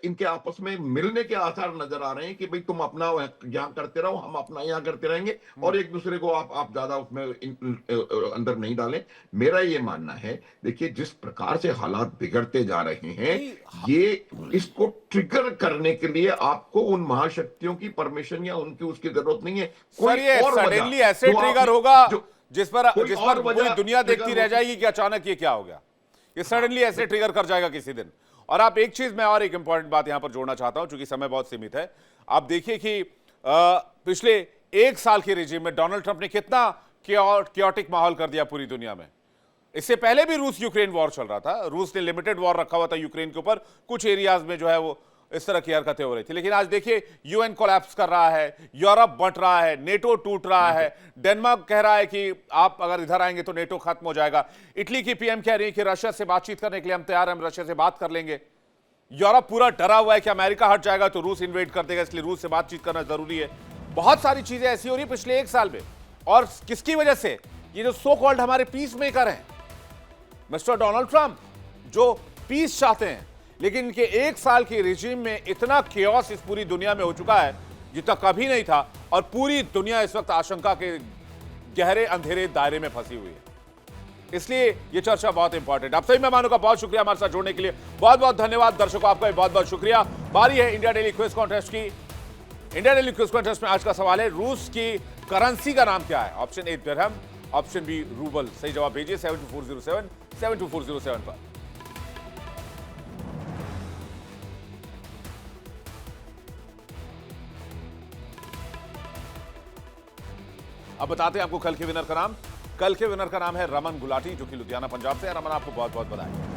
इनके आपस में मिलने के आसार नजर आ रहे हैं कि भाई तुम अपना यहाँ करते रहो, हम अपना यहाँ करते रहेंगे, और एक दूसरे को आप ज्यादा उसमें अंदर नहीं डालें। मेरा ये मानना है, देखिए जिस प्रकार से हालात बिगड़ते जा रहे हैं, ये इसको ट्रिगर करने के लिए आपको उन महाशक्तियों की परमिशन या उनकी उसकी जरूरत नहीं है। कोई और सडनली ऐसे ट्रिगर होगा जिस पर पूरी दुनिया देखती रह जाएगी कि अचानक ये क्या हो गया। ये सडनली ऐसे ट्रिगर कर जाएगा किसी दिन। और आप एक चीज, मैं और एक इंपॉर्टेंट बात यहां पर जोड़ना चाहता हूं, चूंकि समय बहुत सीमित है। आप देखिए कि पिछले 1 साल के रिजीम में डोनाल्ड ट्रंप ने कितना क्योटिक माहौल कर दिया पूरी दुनिया में। इससे पहले भी रूस यूक्रेन वॉर चल रहा था, रूस ने लिमिटेड वॉर रखा हुआ था यूक्रेन के ऊपर, कुछ एरियाज में जो है वो इस तरह की हरकतें हो रही थी। लेकिन आज देखिए यूएन कोलैप्स कर रहा है, यूरोप बंट रहा है, नेटो टूट रहा है, डेनमार्क कह रहा है कि आप अगर इधर आएंगे तो नेटो खत्म हो जाएगा, इटली की पीएम कह रही है कि रशिया से बातचीत करने के लिए हम तैयार हैं, हम रशिया से बात कर लेंगे। यूरोप पूरा डरा हुआ है कि अमेरिका हट जाएगा तो रूस इन्वेड कर देगा, इसलिए रूस से बातचीत करना जरूरी है। बहुत सारी चीजें ऐसी हो रही पिछले 1 साल में, और किसकी वजह से? ये जो सो कॉल्ड हमारे पीस मेकर हैं, मिस्टर डोनाल्ड ट्रंप, जो पीस चाहते हैं। लेकिन इनके 1 साल के रिजीम में इतना केओस इस पूरी दुनिया में हो चुका है जितना कभी नहीं था, और पूरी दुनिया इस वक्त आशंका के गहरे अंधेरे दायरे में फंसी हुई है। इसलिए यह चर्चा बहुत इंपॉर्टेंट। आप सभी मेहमानों का बहुत शुक्रिया हमारे साथ जुड़ने के लिए, बहुत बहुत धन्यवाद। दर्शकों आपका भी बहुत बहुत शुक्रिया। बारी है इंडिया डेली क्विज कॉन्टेस्ट की। इंडिया डेली क्विज कॉन्टेस्ट में आज का सवाल है, रूस की करेंसी का नाम क्या है? Option A dirham, option B rouble. सही जवाब भेजिए 72407 72407 पर। अब बताते हैं आपको कल के विनर का नाम। कल के विनर का नाम है रमन गुलाटी, जो कि लुधियाना पंजाब से है। रमन, आपको बहुत बहुत बधाई।